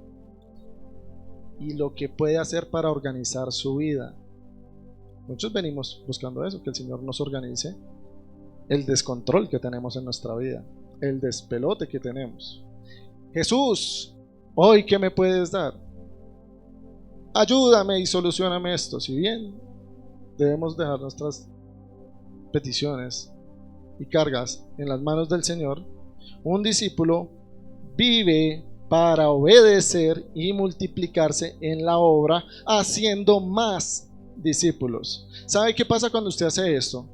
Speaker 1: y lo que puede hacer para organizar su vida. Muchos venimos buscando eso, que el Señor nos organice el descontrol que tenemos en nuestra vida, el despelote que tenemos. Jesús, hoy ¿qué me puedes dar? Ayúdame y solucioname esto. Si bien debemos dejar nuestras peticiones y cargas en las manos del Señor, un discípulo vive para obedecer y multiplicarse en la obra, haciendo más discípulos. ¿Sabe qué pasa cuando usted hace esto?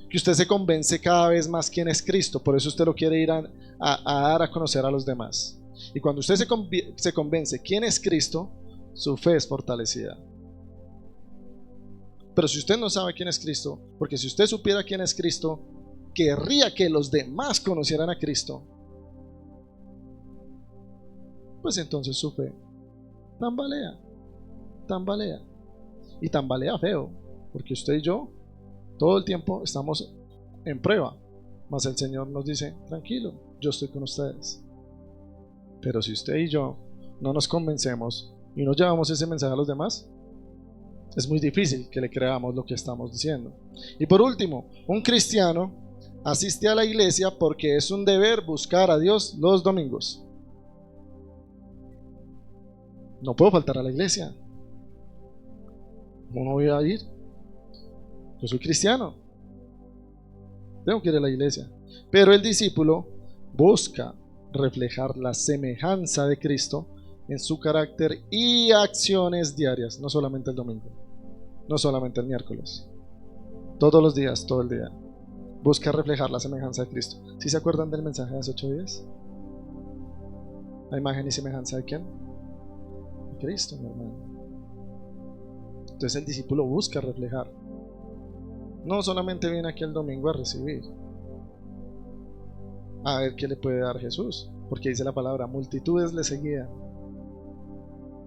Speaker 1: Que usted se convence cada vez más quién es Cristo. Por eso usted lo quiere ir a dar a conocer a los demás. Y cuando usted se convence quién es Cristo, su fe es fortalecida. Pero si usted no sabe quién es Cristo, porque si usted supiera quién es Cristo, querría que los demás conocieran a Cristo, pues entonces su fe tambalea. Y tambalea feo, porque usted y yo todo el tiempo estamos en prueba, mas el Señor nos dice: tranquilo, yo estoy con ustedes. Pero si usted y yo no nos convencemos y no llevamos ese mensaje a los demás, es muy difícil que le creamos lo que estamos diciendo. Y por último, un cristiano asiste a la iglesia porque es un deber buscar a Dios los domingos. No puedo faltar a la iglesia. ¿Cómo no voy a ir? Yo soy cristiano. Tengo que ir a la iglesia. Pero el discípulo busca reflejar la semejanza de Cristo en su carácter y acciones diarias, no solamente el domingo, no solamente el miércoles, todos los días, todo el día. Busca reflejar la semejanza de Cristo. ¿Sí se acuerdan del mensaje de hace 8 días? ¿La imagen y semejanza de quién? De Cristo, mi hermano. Entonces el discípulo busca reflejar. No solamente viene aquí el domingo a recibir, a ver qué le puede dar Jesús, porque dice la palabra, multitudes le seguían.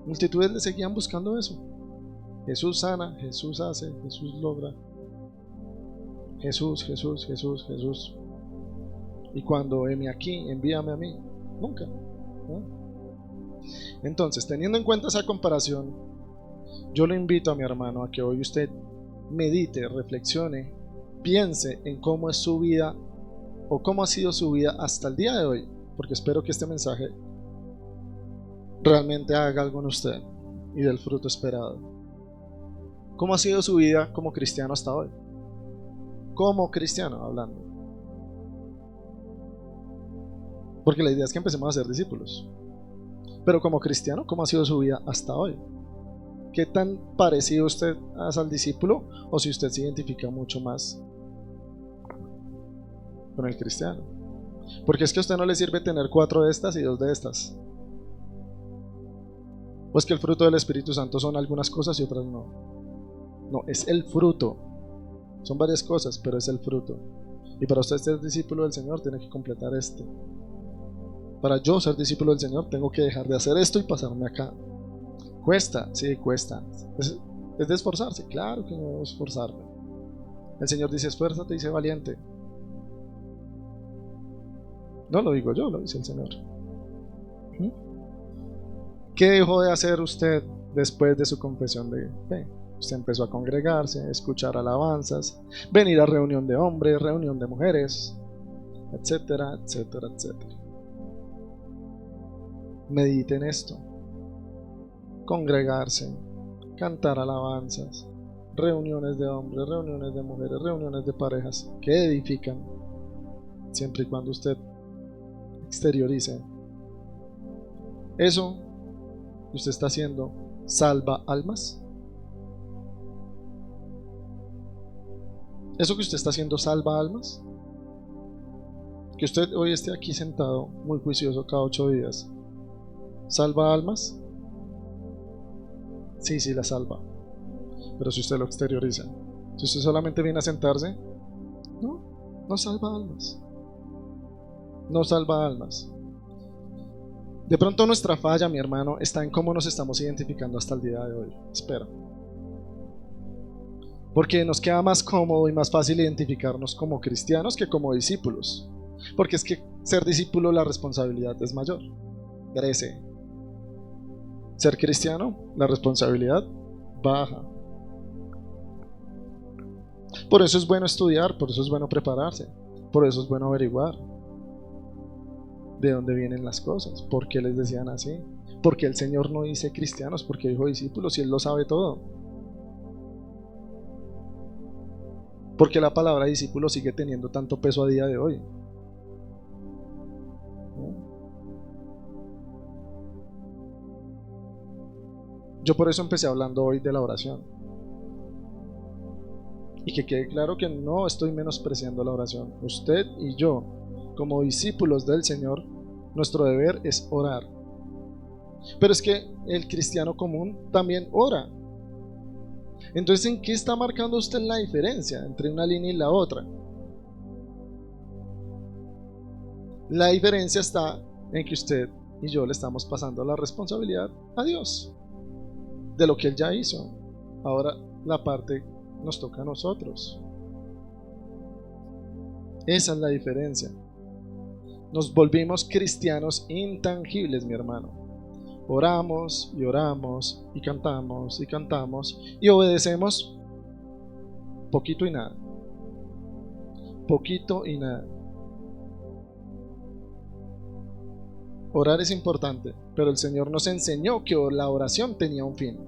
Speaker 1: Multitudes le seguían buscando eso. Jesús sana, Jesús hace, Jesús logra. Jesús, Jesús, Jesús, Jesús. Y cuando heme aquí, envíame a mí. Nunca, ¿no? Entonces, teniendo en cuenta esa comparación, yo le invito a mi hermano a que hoy usted medite, reflexione, piense en cómo es su vida o cómo ha sido su vida hasta el día de hoy, porque espero que este mensaje realmente haga algo en usted y del fruto esperado. ¿Cómo ha sido su vida como cristiano hasta hoy? Como cristiano hablando. Porque la idea es que empecemos a ser discípulos. Pero como cristiano, ¿cómo ha sido su vida hasta hoy? ¿Qué tan parecido usted es al discípulo? O si usted se identifica mucho más con el cristiano. Porque es que a usted no le sirve tener 4 de estas y 2 de estas. Pues que el fruto del Espíritu Santo son algunas cosas y otras no. No, es el fruto. Son varias cosas, pero es el fruto. Y para usted ser discípulo del Señor tiene que completar esto. Para yo ser discípulo del Señor tengo que dejar de hacer esto y pasarme acá. Cuesta, sí, cuesta. Es de esforzarse, claro que no debo esforzarme. El Señor dice esfuérzate y sé valiente. No lo digo yo, lo dice el Señor. ¿Qué dejó de hacer usted después de su confesión de fe? Usted empezó a congregarse, a escuchar alabanzas, venir a reunión de hombres, reunión de mujeres, etcétera, etcétera, etcétera. Medite en esto. Congregarse, cantar alabanzas, reuniones de hombres, reuniones de mujeres, reuniones de parejas que edifican, siempre y cuando usted exteriorice eso que usted está haciendo. ¿Salva almas? ¿Eso que usted está haciendo salva almas? Que usted hoy esté aquí sentado muy juicioso cada 8 días, ¿salva almas? Sí, sí la salva. Pero si usted lo exterioriza, si usted solamente viene a sentarse, no salva almas. No salva almas. De pronto nuestra falla, mi hermano, está en cómo nos estamos identificando hasta el día de hoy. Espera. Porque nos queda más cómodo y más fácil identificarnos como cristianos que como discípulos. Porque es que ser discípulo, la responsabilidad es mayor. Crece. Ser cristiano, la responsabilidad baja. Por eso es bueno estudiar, por eso es bueno prepararse, por eso es bueno averiguar de dónde vienen las cosas, por qué les decían así, porque el Señor no dice cristianos, porque dijo discípulos y Él lo sabe todo. Porque la palabra discípulo sigue teniendo tanto peso a día de hoy. Yo por eso empecé hablando hoy de la oración. Y que quede claro que no estoy menospreciando la oración. Usted y yo, como discípulos del Señor, nuestro deber es orar. Pero es que el cristiano común también ora. Entonces, ¿en qué está marcando usted la diferencia entre una línea y la otra? La diferencia está en que usted y yo le estamos pasando la responsabilidad a Dios de lo que Él ya hizo. Ahora la parte nos toca a nosotros. Esa es la diferencia. Nos volvimos cristianos intangibles, mi hermano. Oramos y oramos y cantamos y obedecemos poquito y nada. Poquito y nada. Orar es importante, pero el Señor nos enseñó que la oración tenía un fin.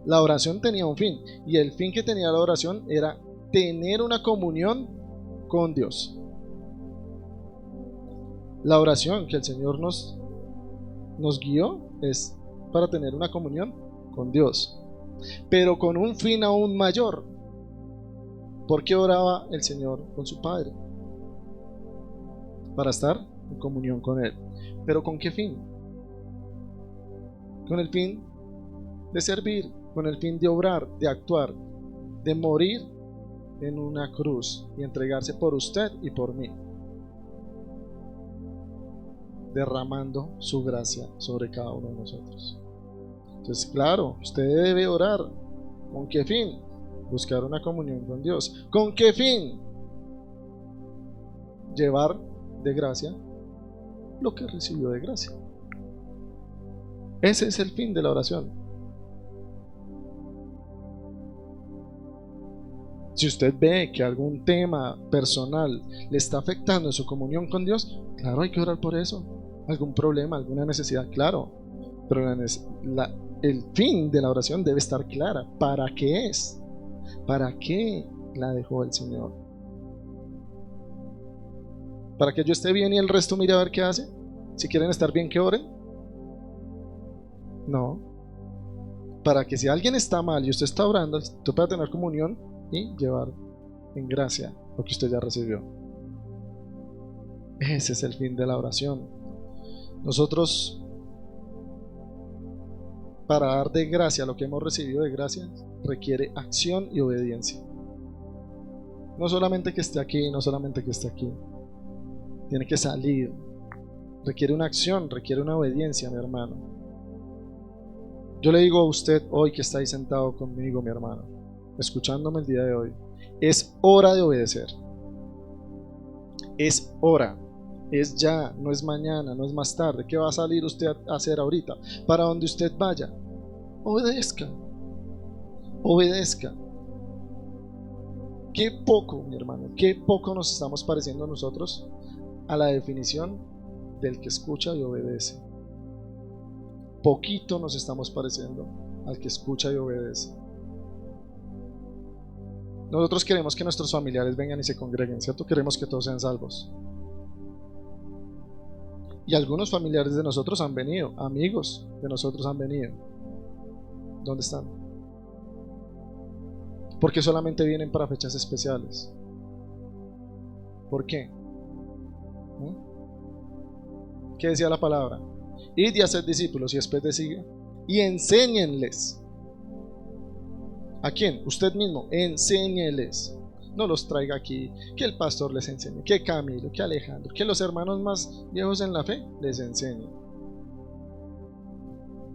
Speaker 1: La oración tenía un fin, y el fin que tenía la oración era tener una comunión con Dios. La oración que el Señor nos guió es para tener una comunión con Dios, pero con un fin aún mayor. ¿Por qué oraba el Señor con su Padre? Para estar en comunión con Él. ¿Pero con qué fin? Con el fin de servir, con el fin de obrar, de actuar, de morir en una cruz y entregarse por usted y por mí, derramando su gracia sobre cada uno de nosotros. Entonces, claro, usted debe orar. ¿Con qué fin? Buscar una comunión con Dios. ¿Con qué fin? Llevar de gracia lo que recibió de gracia. Ese es el fin de la oración. Si usted ve que algún tema personal le está afectando en su comunión con Dios, claro, hay que orar por eso. Algún problema, alguna necesidad, claro. Pero el fin de la oración debe estar clara. ¿Para qué es? ¿Para qué la dejó el Señor? ¿Para que yo esté bien y el resto mire a ver qué hace? Si quieren estar bien, que oren. No. Para que si alguien está mal y usted está orando, usted pueda tener comunión y llevar en gracia lo que usted ya recibió. Ese es el fin de la oración. Nosotros, para dar de gracia lo que hemos recibido de gracia, requiere acción y obediencia. No solamente que esté aquí, no solamente que esté aquí. Tiene que salir. Requiere una acción, requiere una obediencia, mi hermano. Yo le digo a usted hoy que está ahí sentado conmigo, mi hermano, escuchándome el día de hoy, es hora de obedecer. Es hora. Es ya, no es mañana, no es más tarde. ¿Qué va a salir usted a hacer ahorita? Para donde usted vaya, obedezca. Obedezca. Qué poco, mi hermano, qué poco nos estamos pareciendo nosotros a la definición del que escucha y obedece. Poquito nos estamos pareciendo al que escucha y obedece. Nosotros queremos que nuestros familiares vengan y se congreguen, ¿cierto? Queremos que todos sean salvos. Y algunos familiares de nosotros han venido, amigos de nosotros han venido. ¿Dónde están? Porque solamente vienen para fechas especiales. ¿Por qué? ¿Qué decía la palabra? Id y haced discípulos, y después sigue, y enséñenles. ¿A quién? Usted mismo, enséñeles. No los traiga aquí, que el pastor les enseñe, que Camilo, que Alejandro, que los hermanos más viejos en la fe les enseñen.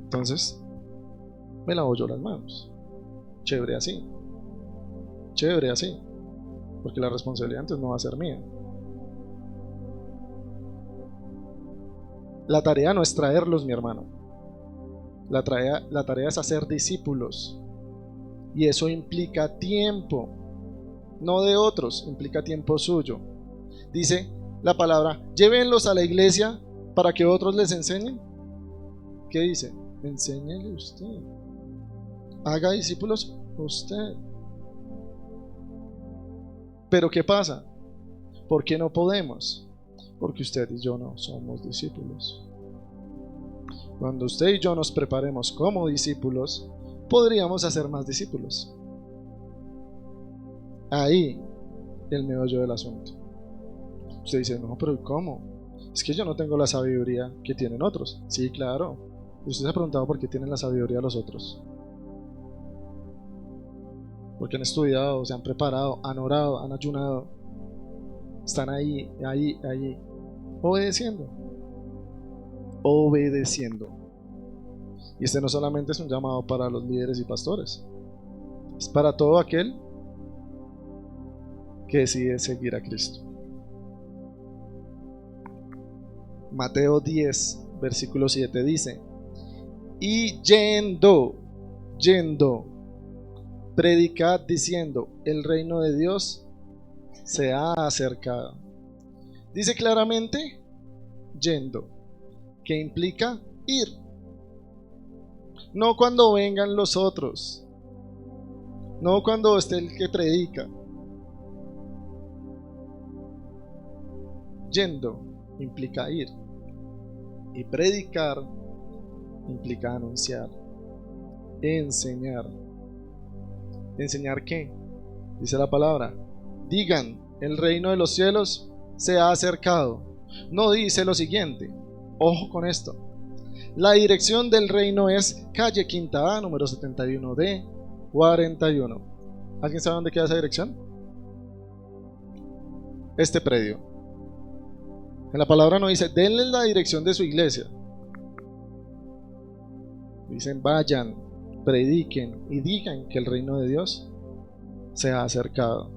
Speaker 1: Entonces, me lavo yo las manos. Chévere así. Chévere así. Porque la responsabilidad entonces no va a ser mía. La tarea no es traerlos, mi hermano. La tarea es hacer discípulos. Y eso implica tiempo. No de otros, implica tiempo suyo. Dice la palabra, llévenlos a la iglesia para que otros les enseñen. ¿Qué dice? Enséñele usted. Haga discípulos usted. Pero ¿qué pasa? ¿Por qué no podemos? Porque usted y yo no somos discípulos. Cuando usted y yo nos preparemos como discípulos, podríamos hacer más discípulos. Ahí el meollo del asunto. Usted dice, no, pero ¿cómo? Es que yo no tengo la sabiduría que tienen otros. Sí, claro. Usted se ha preguntado por qué tienen la sabiduría los otros. Porque han estudiado, se han preparado, han orado, han ayunado. Están ahí, obedeciendo. Obedeciendo. Y este no solamente es un llamado para los líderes y pastores. Es para todo aquel que decide seguir a Cristo. Mateo 10, versículo 7 dice: y yendo, predicad diciendo, el reino de Dios se ha acercado. Dice claramente, yendo, que implica ir. No cuando vengan los otros, no cuando esté el que predica. Yendo implica ir, y predicar implica anunciar, enseñar. ¿Enseñar qué? Dice la palabra: digan, el reino de los cielos se ha acercado. No dice lo siguiente, ojo con esto: la dirección del reino es calle Quinta A, número 71D 41. ¿Alguien sabe dónde queda esa dirección? Este predio. En la palabra no dice denle la dirección de su iglesia. Dicen vayan, prediquen y digan que el reino de Dios se ha acercado.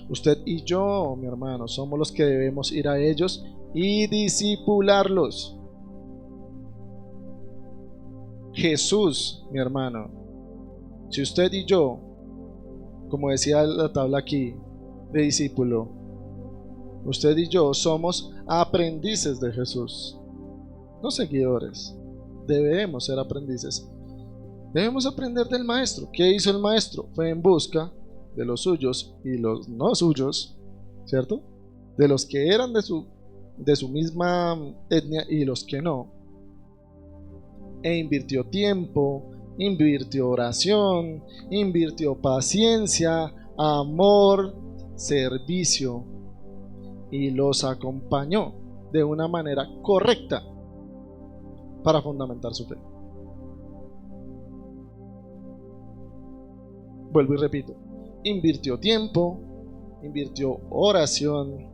Speaker 1: Usted y yo, mi hermano, somos los que debemos ir a ellos y discipularlos. Jesús, mi hermano, si usted y yo, como decía la tabla aquí, de discípulo, usted y yo somos aprendices de Jesús, no seguidores. Debemos ser aprendices. Debemos aprender del maestro. ¿Qué hizo el maestro? Fue en busca de los suyos y los no suyos, ¿cierto? De los que eran de su misma etnia y los que no. E invirtió tiempo, invirtió oración, invirtió paciencia, amor, servicio, y los acompañó de una manera correcta para fundamentar su fe. Vuelvo y repito: invirtió tiempo, invirtió oración,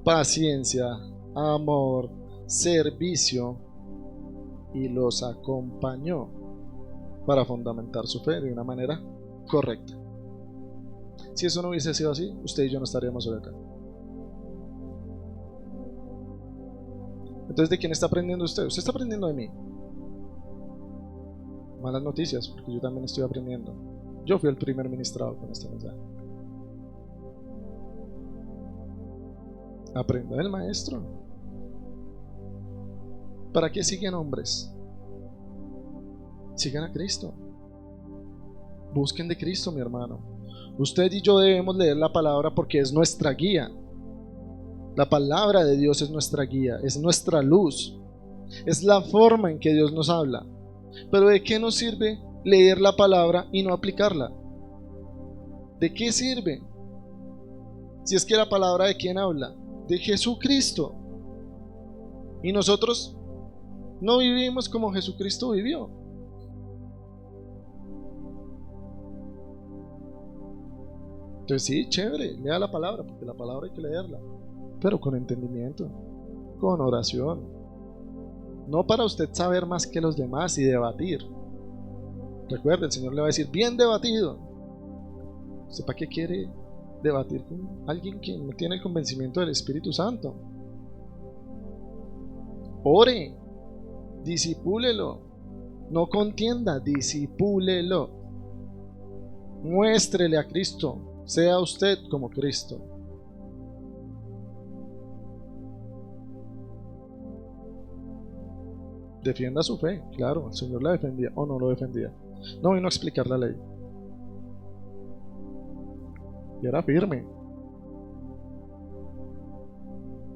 Speaker 1: paciencia, amor, servicio, y los acompañó para fundamentar su fe de una manera correcta. Si eso no hubiese sido así, usted y yo no estaríamos hoy acá. Entonces, ¿de quién está aprendiendo usted? Usted está aprendiendo de mí. Malas noticias, porque yo también estoy aprendiendo. Yo fui el primer ministrado con este mensaje. Aprenda del maestro. ¿Para qué siguen hombres? Sigan a Cristo. Busquen de Cristo, mi hermano. Usted y yo debemos leer la palabra porque es nuestra guía. La palabra de Dios es nuestra guía, es nuestra luz, es la forma en que Dios nos habla. Pero ¿de qué nos sirve leer la palabra y no aplicarla? ¿De qué sirve? Si es que la palabra, ¿de quién habla? De Jesucristo. Y nosotros no vivimos como Jesucristo vivió. Entonces sí, chévere, lea la palabra, porque la palabra hay que leerla, pero con entendimiento, con oración. No para usted saber más que los demás y debatir. Recuerde, el Señor le va a decir, bien debatido. ¿Usted para qué quiere debatir con alguien que no tiene el convencimiento del Espíritu Santo? Ore, disipúlelo, no contienda, disipúlelo. Muéstrele a Cristo, sea usted como Cristo. Defienda su fe, claro, el Señor la defendía o no lo defendía. No vino a explicar la ley. Y era firme.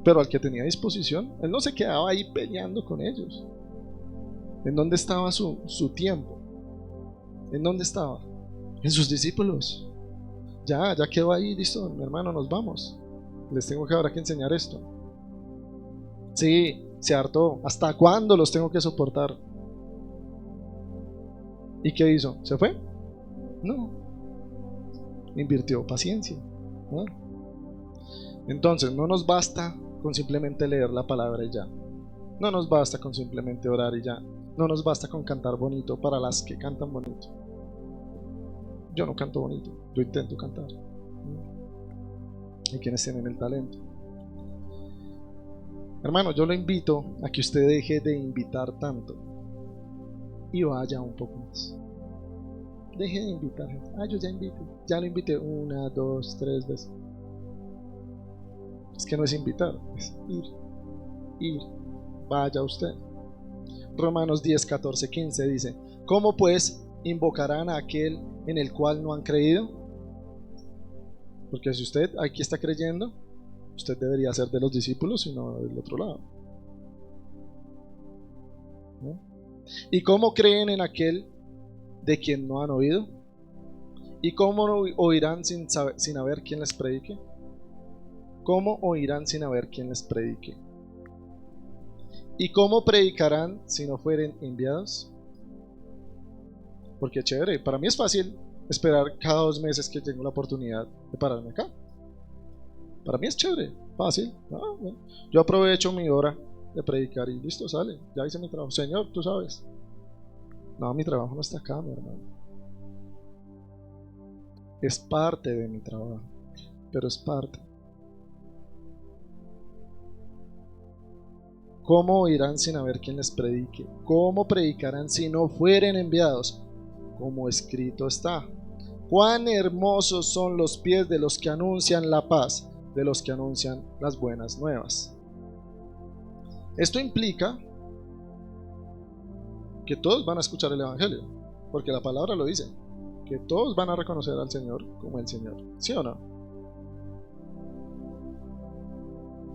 Speaker 1: Pero al que tenía disposición, él no se quedaba ahí peleando con ellos. ¿En dónde estaba su tiempo? ¿En dónde estaba? En sus discípulos. Ya quedó ahí, listo, mi hermano, nos vamos. Les tengo que ahora que enseñar esto. Sí, se hartó. ¿Hasta cuándo los tengo que soportar? ¿Y qué hizo? ¿Se fue? No. Invirtió paciencia, ¿no? Entonces, no nos basta con simplemente leer la palabra y ya. No nos basta con simplemente orar y ya. No nos basta con cantar bonito para las que cantan bonito. Yo no canto bonito, yo intento cantar. Hay quienes tienen el talento. Hermano, yo lo invito a que usted deje de invitar tanto y vaya un poco más. Deje de invitar gente. Yo ya invité. Ya lo invité 1, 2, 3 veces. Es que no es invitar, es ir. Ir. vaya usted. Romanos 10, 14, 15 dice: ¿cómo pues invocarán a aquel en el cual no han creído? Porque si usted aquí está creyendo, usted debería ser de los discípulos y no del otro lado, ¿no? ¿Y cómo creen en aquel de quien no han oído? ¿Y cómo oirán sin haber quien les predique? ¿Cómo oirán sin haber quien les predique? ¿Y cómo predicarán si no fueren enviados? Porque chévere, para mí es fácil esperar cada 2 meses que tengo la oportunidad de pararme acá. Para mí es chévere, fácil. Bueno. Yo aprovecho mi hora de predicar y listo, sale. Ya hice mi trabajo. Señor, tú sabes. No, mi trabajo no está acá, mi hermano. Es parte de mi trabajo, pero es parte. ¿Cómo oirán sin haber quien les predique? ¿Cómo predicarán si no fueren enviados? Como escrito está: cuán hermosos son los pies de los que anuncian la paz, de los que anuncian las buenas nuevas. Esto implica que todos van a escuchar el evangelio, porque la palabra lo dice, que todos van a reconocer al Señor como el Señor, ¿sí o no?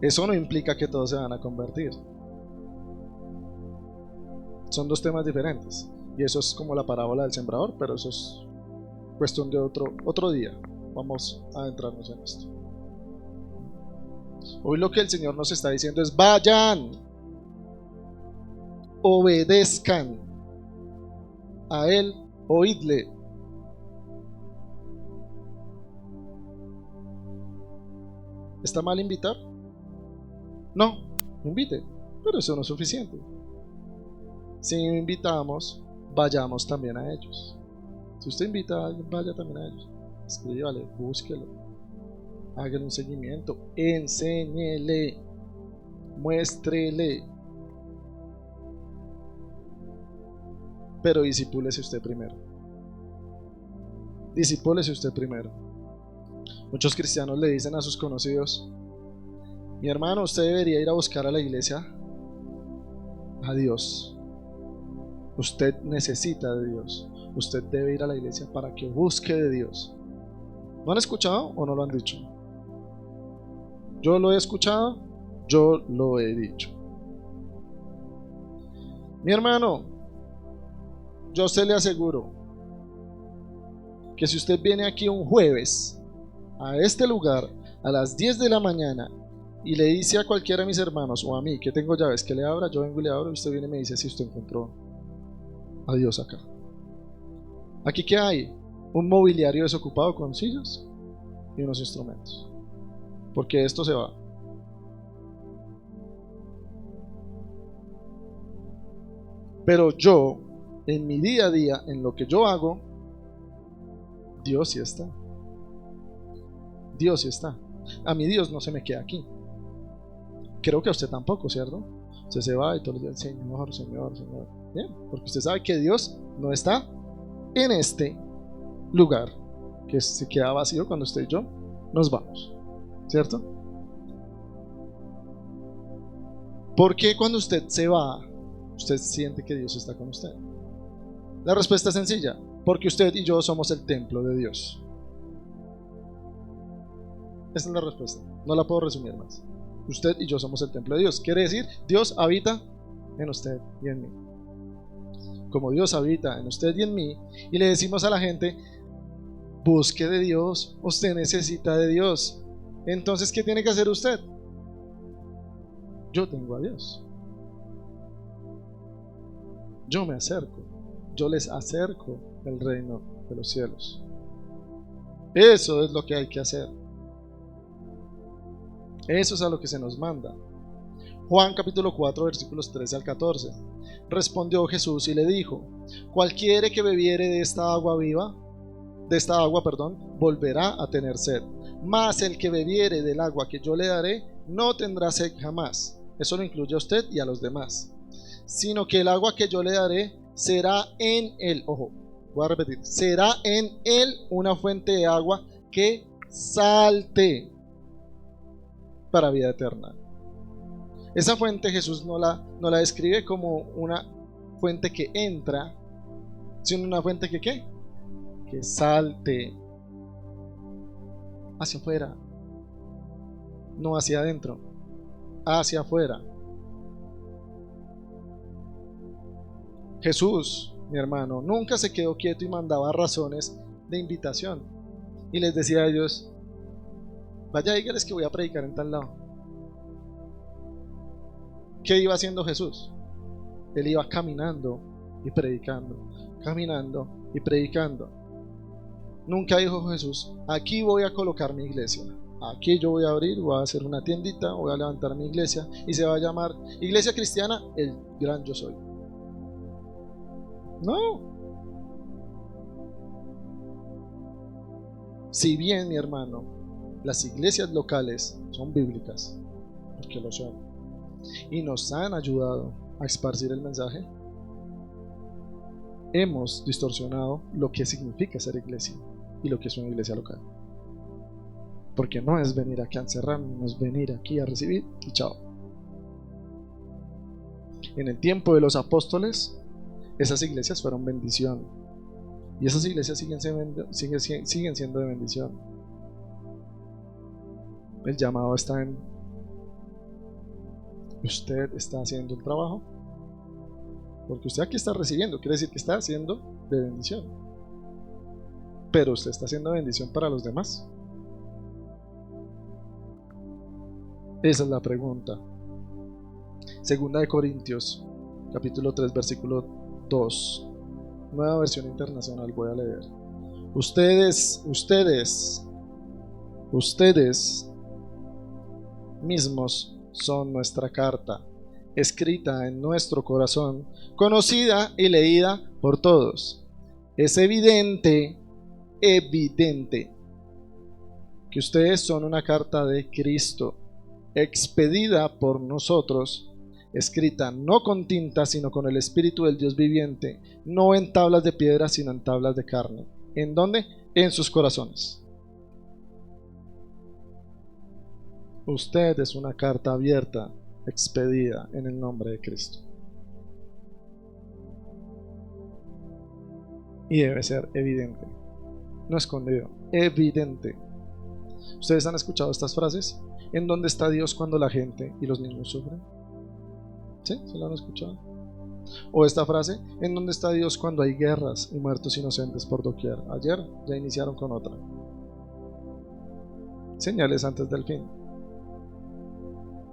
Speaker 1: Eso no implica que todos se van a convertir. Son 2 temas diferentes, y eso es como la parábola del sembrador, pero eso es cuestión de otro día. Vamos a adentrarnos en esto. Hoy lo que el Señor nos está diciendo es: vayan, obedezcan a Él, oídle. ¿Está mal invitar? No, invite, pero eso no es suficiente. Si invitamos, vayamos también a ellos. Si usted invita a alguien, vaya también a ellos. Escríbale, búsquelo, hágale un seguimiento, enséñele, muéstrele. Pero disipúlese usted primero. Disipúlese usted primero. Muchos cristianos le dicen a sus conocidos: mi hermano, usted debería ir a buscar a la iglesia a Dios. Usted necesita de Dios. Usted debe ir a la iglesia para que busque de Dios. ¿No han escuchado o no lo han dicho? Yo lo he escuchado, yo lo he dicho. Mi hermano, yo se le aseguro que si usted viene aquí un jueves a este lugar a las 10 de la mañana y le dice a cualquiera de mis hermanos o a mí que tengo llaves que le abra, yo vengo y le abro, y usted viene y me dice si usted encontró a Dios acá. ¿Aquí qué hay? Un mobiliario desocupado con sillas y unos instrumentos, porque esto se va. Pero yo, en mi día a día, en lo que yo hago, Dios sí está. Dios sí está. A mí Dios no se me queda aquí. Creo que a usted tampoco, ¿cierto? Usted se va y todos los días: Señor, Señor, Señor. Bien, porque usted sabe que Dios no está en este lugar, que se queda vacío cuando usted y yo nos vamos, ¿cierto? ¿Por qué cuando usted se va, usted siente que Dios está con usted? La respuesta es sencilla: porque usted y yo somos el templo de Dios. Esa es la respuesta, no la puedo resumir más. Usted y yo somos el templo de Dios. Quiere decir, Dios habita en usted y en mí. Como Dios habita en usted y en mí, y le decimos a la gente: busque de Dios, usted necesita de Dios. Entonces, ¿qué tiene que hacer usted? Yo tengo a Dios. Yo me acerco, yo les acerco el reino de los cielos. Eso es lo que hay que hacer. Eso es a lo que se nos manda. Juan capítulo 4 versículos 13 al 14. Respondió Jesús y le dijo: cualquiera que bebiere de esta agua volverá a tener sed. Mas el que bebiere del agua que yo le daré no tendrá sed jamás. Eso lo incluye a usted y a los demás. Sino que el agua que yo le daré será en él, ojo, voy a repetir, será en él una fuente de agua que salte para vida eterna. Esa fuente Jesús no la describe como una fuente que entra, sino una fuente que ¿qué? Que salte hacia afuera, no hacia adentro, hacia afuera. Jesús, mi hermano, nunca se quedó quieto y mandaba razones de invitación y les decía a ellos: vaya, dígales que voy a predicar en tal lado. ¿Qué iba haciendo Jesús? Él iba caminando y predicando, caminando y predicando. Nunca dijo Jesús: aquí voy a colocar mi iglesia, aquí yo voy a abrir, voy a hacer una tiendita, voy a levantar mi iglesia y se va a llamar Iglesia Cristiana El Gran Yo Soy. No. Si bien, mi hermano, las iglesias locales son bíblicas, porque lo son, y nos han ayudado a esparcir el mensaje, hemos distorsionado lo que significa ser iglesia y lo que es una iglesia local. Porque no es venir aquí a encerrarnos, no es venir aquí a recibir y chao. En el tiempo de los apóstoles, esas iglesias fueron bendición, y esas iglesias siguen siendo de bendición. El llamado está en: usted está haciendo el trabajo, porque usted aquí está recibiendo, quiere decir que está haciendo de bendición, pero usted está haciendo bendición para los demás. Esa es la pregunta. Segunda de Corintios, capítulo 3, versículo 2, Nueva Versión Internacional, voy a leer. Ustedes mismos son nuestra carta, escrita en nuestro corazón, conocida y leída por todos. Es evidente que ustedes son una carta de Cristo, expedida por nosotros, escrita no con tinta, sino con el Espíritu del Dios viviente, no en tablas de piedra, sino en tablas de carne. ¿En dónde? En sus corazones. Usted es una carta abierta, expedida en el nombre de Cristo. Y debe ser evidente, no escondido, evidente. ¿Ustedes han escuchado estas frases? ¿En dónde está Dios cuando la gente y los niños sufren? ¿Sí? ¿Se lo han escuchado? O esta frase: ¿en dónde está Dios cuando hay guerras y muertos inocentes por doquier? Ayer ya iniciaron con otra. Señales antes del fin.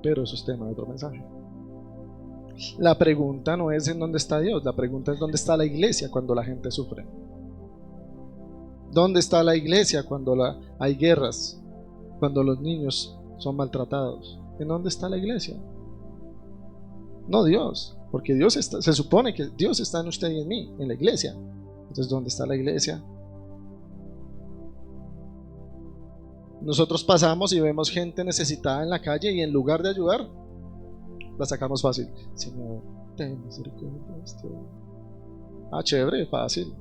Speaker 1: Pero eso es tema de otro mensaje. La pregunta no es en dónde está Dios, la pregunta es dónde está la iglesia cuando la gente sufre. ¿Dónde está la iglesia cuando hay guerras, cuando los niños son maltratados? ¿En dónde está la iglesia? No Dios, porque se supone que Dios está en usted y en mí, en la iglesia. Entonces, ¿dónde está la iglesia? Nosotros pasamos y vemos gente necesitada en la calle y en lugar de ayudar, la sacamos fácil. Señor, ten misericordia de este. Chévere, fácil.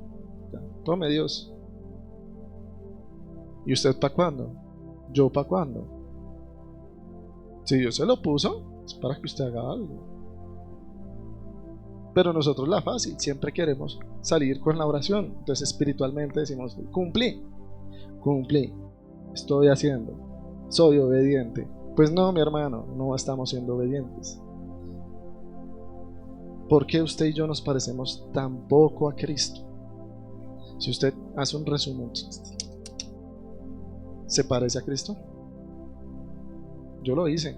Speaker 1: Ya, tome Dios. ¿Y usted para cuándo? ¿Yo para cuándo? Si Dios se lo puso, es para que usted haga algo. Pero nosotros la fácil, siempre queremos salir con la oración. Entonces espiritualmente decimos: cumplí, estoy haciendo, soy obediente. Pues no, mi hermano, no estamos siendo obedientes. ¿Por qué usted y yo nos parecemos tan poco a Cristo? Si usted hace un resumen, ¿se parece a Cristo? Yo lo hice.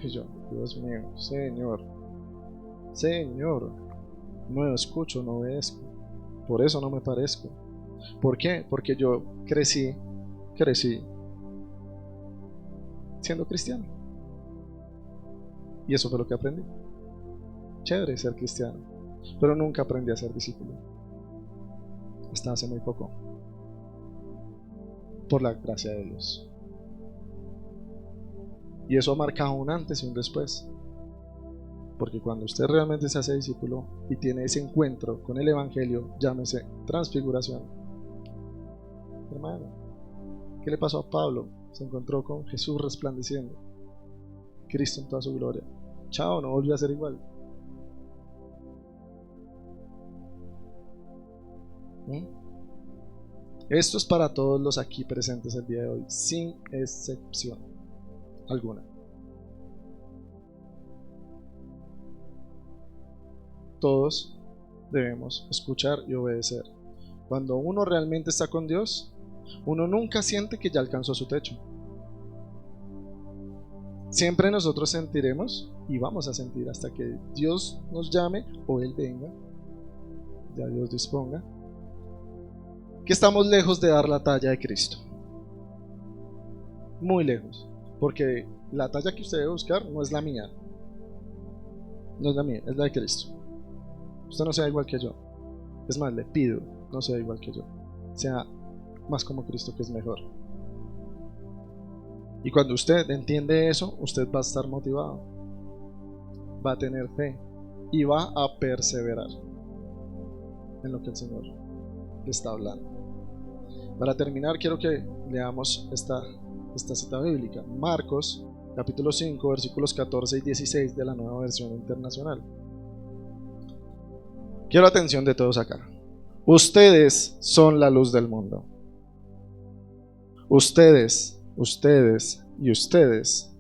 Speaker 1: Y yo: Dios mío, Señor, no escucho, no obedezco. Por eso no me parezco. ¿Por qué? Porque yo crecí siendo cristiano. Y eso fue lo que aprendí. Chévere ser cristiano, pero nunca aprendí a ser discípulo. Hasta hace muy poco. Por la gracia de Dios. Y eso ha marcado un antes y un después. Porque cuando usted realmente se hace discípulo y tiene ese encuentro con el Evangelio, llámese transfiguración. Hermano, ¿qué le pasó a Pablo? Se encontró con Jesús resplandeciendo, Cristo en toda su gloria. chao, no volvió a ser igual. ¿Mm? Esto es para todos los aquí presentes el día de hoy, sin excepción alguna. Todos debemos escuchar y obedecer. Cuando uno realmente está con Dios, uno nunca siente que ya alcanzó su techo. Siempre nosotros sentiremos y vamos a sentir hasta que Dios nos llame o Él venga, ya Dios disponga, que estamos lejos de dar la talla de Cristo. Muy lejos. Porque la talla que usted debe buscar no es la mía. No es la mía, es la de Cristo. Usted no sea igual que yo. Es más, le pido, no sea igual que yo. Sea más como Cristo, que es mejor. Y cuando usted entiende eso, usted va a estar motivado. Va a tener fe. Y va a perseverar en lo que el Señor le está hablando. Para terminar, quiero que leamos esta cita bíblica. Marcos, capítulo 5, versículos 14 y 16 de la Nueva Versión Internacional. Quiero atención de todos acá. Ustedes son la luz del mundo. Ustedes y ustedes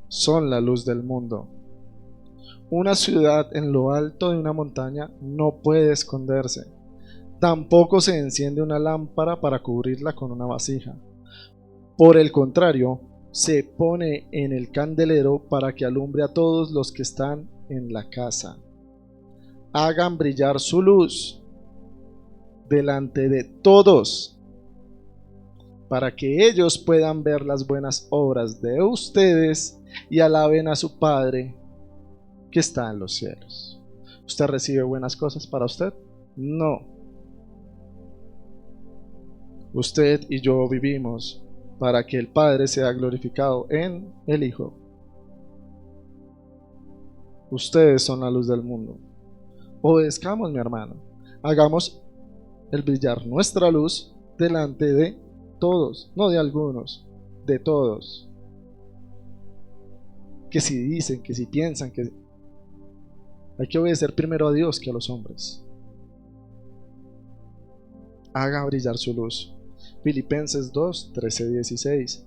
Speaker 1: son la luz del mundo. Una ciudad en lo alto de una montaña no puede esconderse. Tampoco se enciende una lámpara para cubrirla con una vasija. Por el contrario, se pone en el candelero para que alumbre a todos los que están en la casa. Hagan brillar su luz delante de todos, para que ellos puedan ver las buenas obras de ustedes y alaben a su Padre que está en los cielos. ¿Usted recibe buenas cosas para usted? No. Usted y yo vivimos para que el Padre sea glorificado en el Hijo. Ustedes son la luz del mundo. Obedezcamos, mi hermano. Hagamos el brillar nuestra luz delante de todos, no de algunos, de todos. Que si dicen, que si piensan, que hay que obedecer primero a Dios que a los hombres. Haga brillar su luz. Filipenses 2, 13, 16.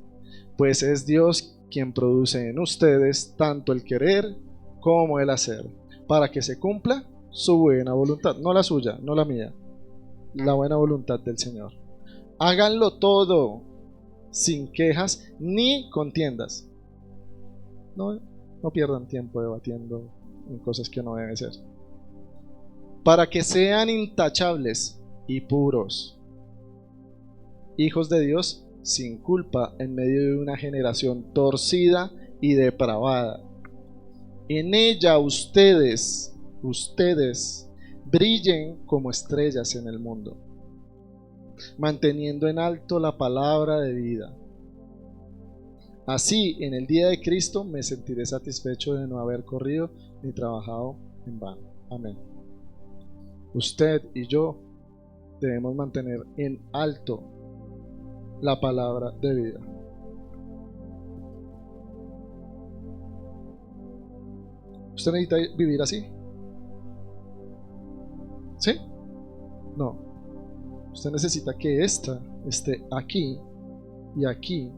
Speaker 1: Pues es Dios quien produce en ustedes tanto el querer como el hacer, para que se cumpla su buena voluntad, no la suya, no la mía, la buena voluntad del Señor. Háganlo todo sin quejas ni contiendas. No pierdan tiempo debatiendo en cosas que no deben ser. Para que sean intachables y puros, hijos de Dios sin culpa en medio de una generación torcida y depravada. En ella ustedes brillen como estrellas en el mundo, manteniendo en alto la palabra de vida. Así, en el día de Cristo me sentiré satisfecho de no haber corrido ni trabajado en vano. Amén. Usted y yo debemos mantener en alto la palabra de vida. ¿Usted necesita vivir así? ¿Sí? No. Usted necesita que esta esté aquí y aquí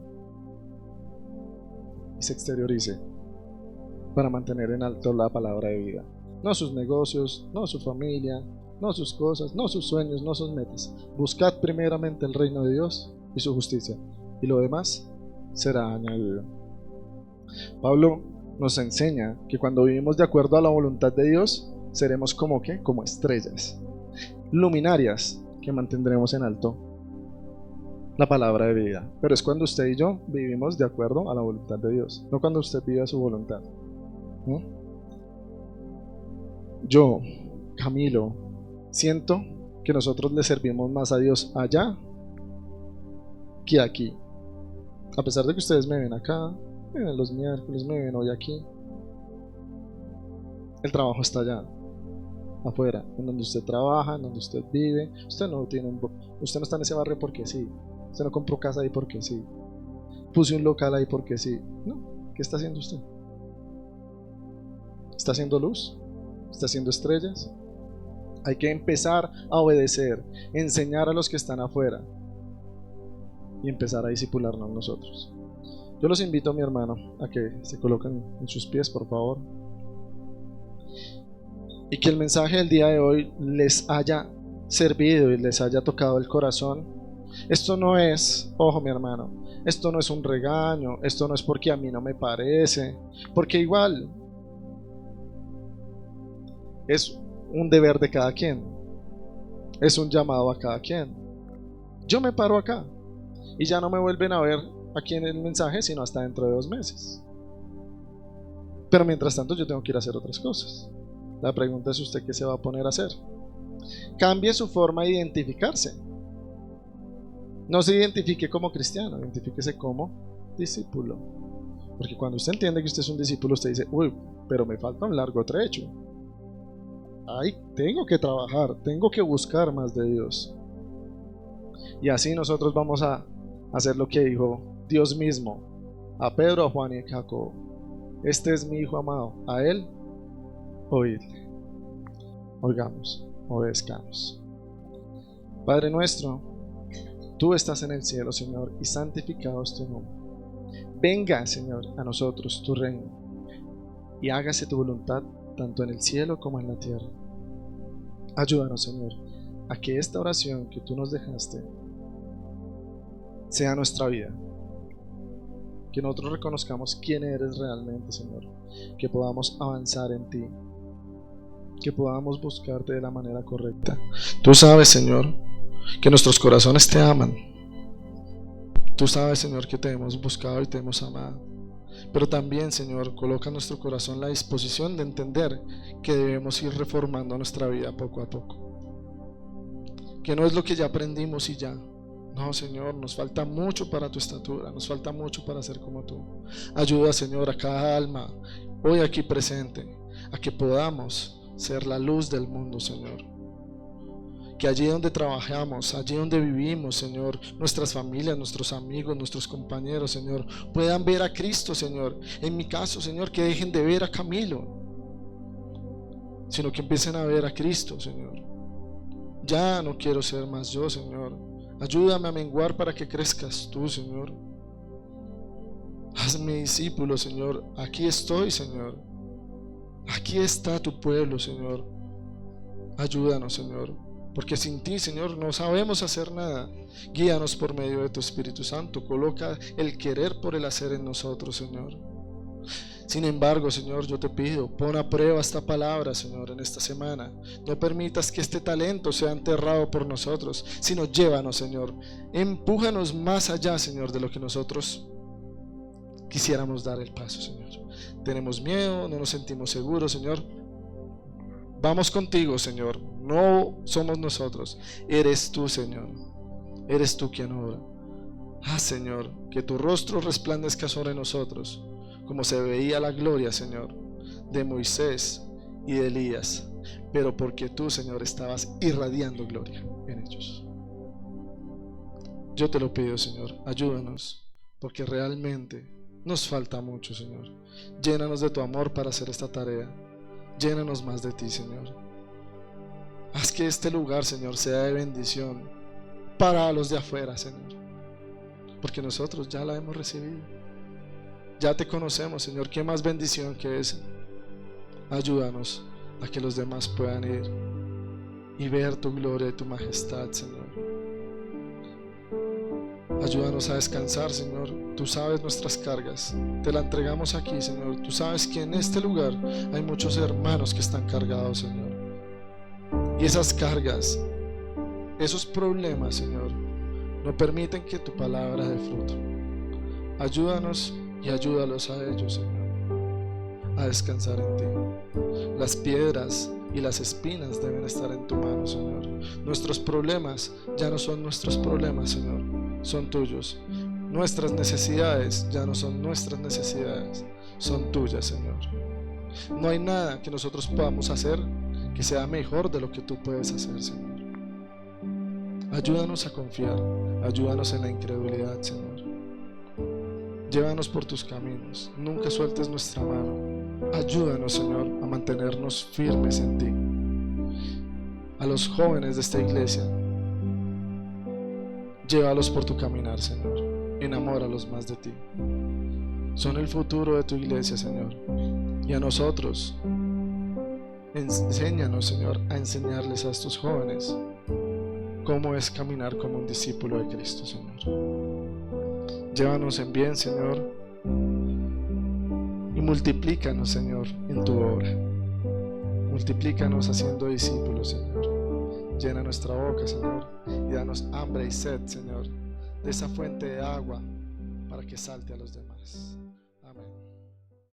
Speaker 1: y se exteriorice para mantener en alto la palabra de vida. No sus negocios, no su familia, no sus cosas, no sus sueños, no sus metas. Buscad primeramente el reino de Dios y su justicia, y lo demás será añadido. Pablo nos enseña que cuando vivimos de acuerdo a la voluntad de Dios, seremos como estrellas luminarias que mantendremos en alto la palabra de vida. Pero es cuando usted y yo vivimos de acuerdo a la voluntad de Dios, no cuando usted vive a su voluntad. Yo, Camilo, siento que nosotros le servimos más a Dios allá que aquí. A pesar de que ustedes me ven acá, me ven los miércoles, me ven hoy aquí, el trabajo está allá afuera, en donde usted trabaja, en donde usted vive. Usted no está en ese barrio porque sí. Usted no compró casa ahí porque sí. Puse un local ahí porque sí. No. ¿Qué está haciendo usted? ¿Está haciendo luz? ¿Está haciendo estrellas? Hay que empezar a obedecer, enseñar a los que están afuera y empezar a discipularnos nosotros. Yo los invito, mi hermano, a que se coloquen en sus pies, por favor, y que el mensaje del día de hoy les haya servido y les haya tocado el corazón. Esto no es, ojo mi hermano, esto no es un regaño, esto no es porque a mí no me parece, porque igual es un deber de cada quien, es un llamado a cada quien. Yo me paro acá y ya no me vuelven a ver aquí en el mensaje sino hasta dentro de 2 meses, pero mientras tanto yo tengo que ir a hacer otras cosas. La pregunta es usted qué se va a poner a hacer. Cambie su forma de identificarse. No se identifique como cristiano, identifíquese como discípulo, porque cuando usted entiende que usted es un discípulo, usted dice, uy, pero me falta un largo trecho. Ay, tengo que trabajar, tengo que buscar más de Dios. Y así nosotros vamos a hacer lo que dijo Dios mismo a Pedro, a Juan y a Jacobo: este es mi hijo amado, a él oídle. Oigamos, obedezcamos. Padre nuestro, tú estás en el cielo, Señor, y santificado es tu nombre. Venga, Señor, a nosotros tu reino, y hágase tu voluntad tanto en el cielo como en la tierra. Ayúdanos, Señor, a que esta oración que tú nos dejaste sea nuestra vida. Que nosotros reconozcamos quién eres realmente, Señor. Que podamos avanzar en ti. Que podamos buscarte de la manera correcta. Tú sabes, Señor, que nuestros corazones te aman. Tú sabes, Señor, que te hemos buscado y te hemos amado. Pero también, Señor, coloca en nuestro corazón la disposición de entender que debemos ir reformando nuestra vida poco a poco. Que no es lo que ya aprendimos y ya. No, Señor, nos falta mucho para tu estatura, nos falta mucho para ser como tú. Ayuda, Señor, a cada alma hoy aquí presente, a que podamos ser la luz del mundo, Señor. Que allí donde trabajamos, allí donde vivimos, Señor, nuestras familias, nuestros amigos, nuestros compañeros, Señor, puedan ver a Cristo, Señor. En mi caso, Señor, que dejen de ver a Camilo, sino que empiecen a ver a Cristo, Señor. Ya no quiero ser más yo, Señor. Ayúdame a menguar para que crezcas tú, Señor. Hazme discípulo, Señor. Aquí estoy, Señor. Aquí está tu pueblo, Señor. Ayúdanos, Señor, porque sin ti, Señor, no sabemos hacer nada. Guíanos por medio de tu Espíritu Santo. Coloca el querer por el hacer en nosotros, Señor. Sin embargo, Señor, yo te pido, pon a prueba esta palabra, Señor, en esta semana. No permitas que este talento sea enterrado por nosotros, sino llévanos, Señor. Empújanos más allá, Señor, de lo que nosotros quisiéramos dar el paso, Señor. Tenemos miedo, no nos sentimos seguros, Señor. Vamos contigo, Señor. No somos nosotros, eres tú, Señor. Eres tú quien obra. Señor, que tu rostro resplandezca sobre nosotros, como se veía la gloria, Señor, de Moisés y de Elías, pero porque tú, Señor, estabas irradiando gloria en ellos. Yo te lo pido, Señor, ayúdanos, porque realmente nos falta mucho, Señor. Llénanos de tu amor para hacer esta tarea. Llénanos más de ti, Señor. Haz que este lugar, Señor, sea de bendición para los de afuera, Señor, porque nosotros ya la hemos recibido. Ya te conocemos, Señor. ¿Qué más bendición que esa? Ayúdanos a que los demás puedan ir y ver tu gloria y tu majestad, Señor. Ayúdanos a descansar, Señor. Tú sabes nuestras cargas. Te la entregamos aquí, Señor. Tú sabes que en este lugar hay muchos hermanos que están cargados, Señor. Y esas cargas, esos problemas, Señor, no permiten que tu palabra dé fruto. Ayúdanos y ayúdalos a ellos, Señor, a descansar en ti. Las piedras y las espinas deben estar en tu mano, Señor. Nuestros problemas ya no son nuestros problemas, Señor, son tuyos. Nuestras necesidades ya no son nuestras necesidades, son tuyas, Señor. No hay nada que nosotros podamos hacer que sea mejor de lo que tú puedes hacer, Señor. Ayúdanos a confiar, ayúdanos en la incredulidad, Señor. Llévanos por tus caminos, nunca sueltes nuestra mano. Ayúdanos, Señor, a mantenernos firmes en ti. A los jóvenes de esta iglesia, llévalos por tu caminar, Señor. Enamóralos más de ti. Son el futuro de tu iglesia, Señor. Y a nosotros, enséñanos, Señor, a enseñarles a estos jóvenes cómo es caminar como un discípulo de Cristo, Señor. Llévanos en bien, Señor, y multiplícanos, Señor, en tu obra. Multiplícanos haciendo discípulos, Señor. Llena nuestra boca, Señor, y danos hambre y sed, Señor, de esa fuente de agua para que salte a los demás.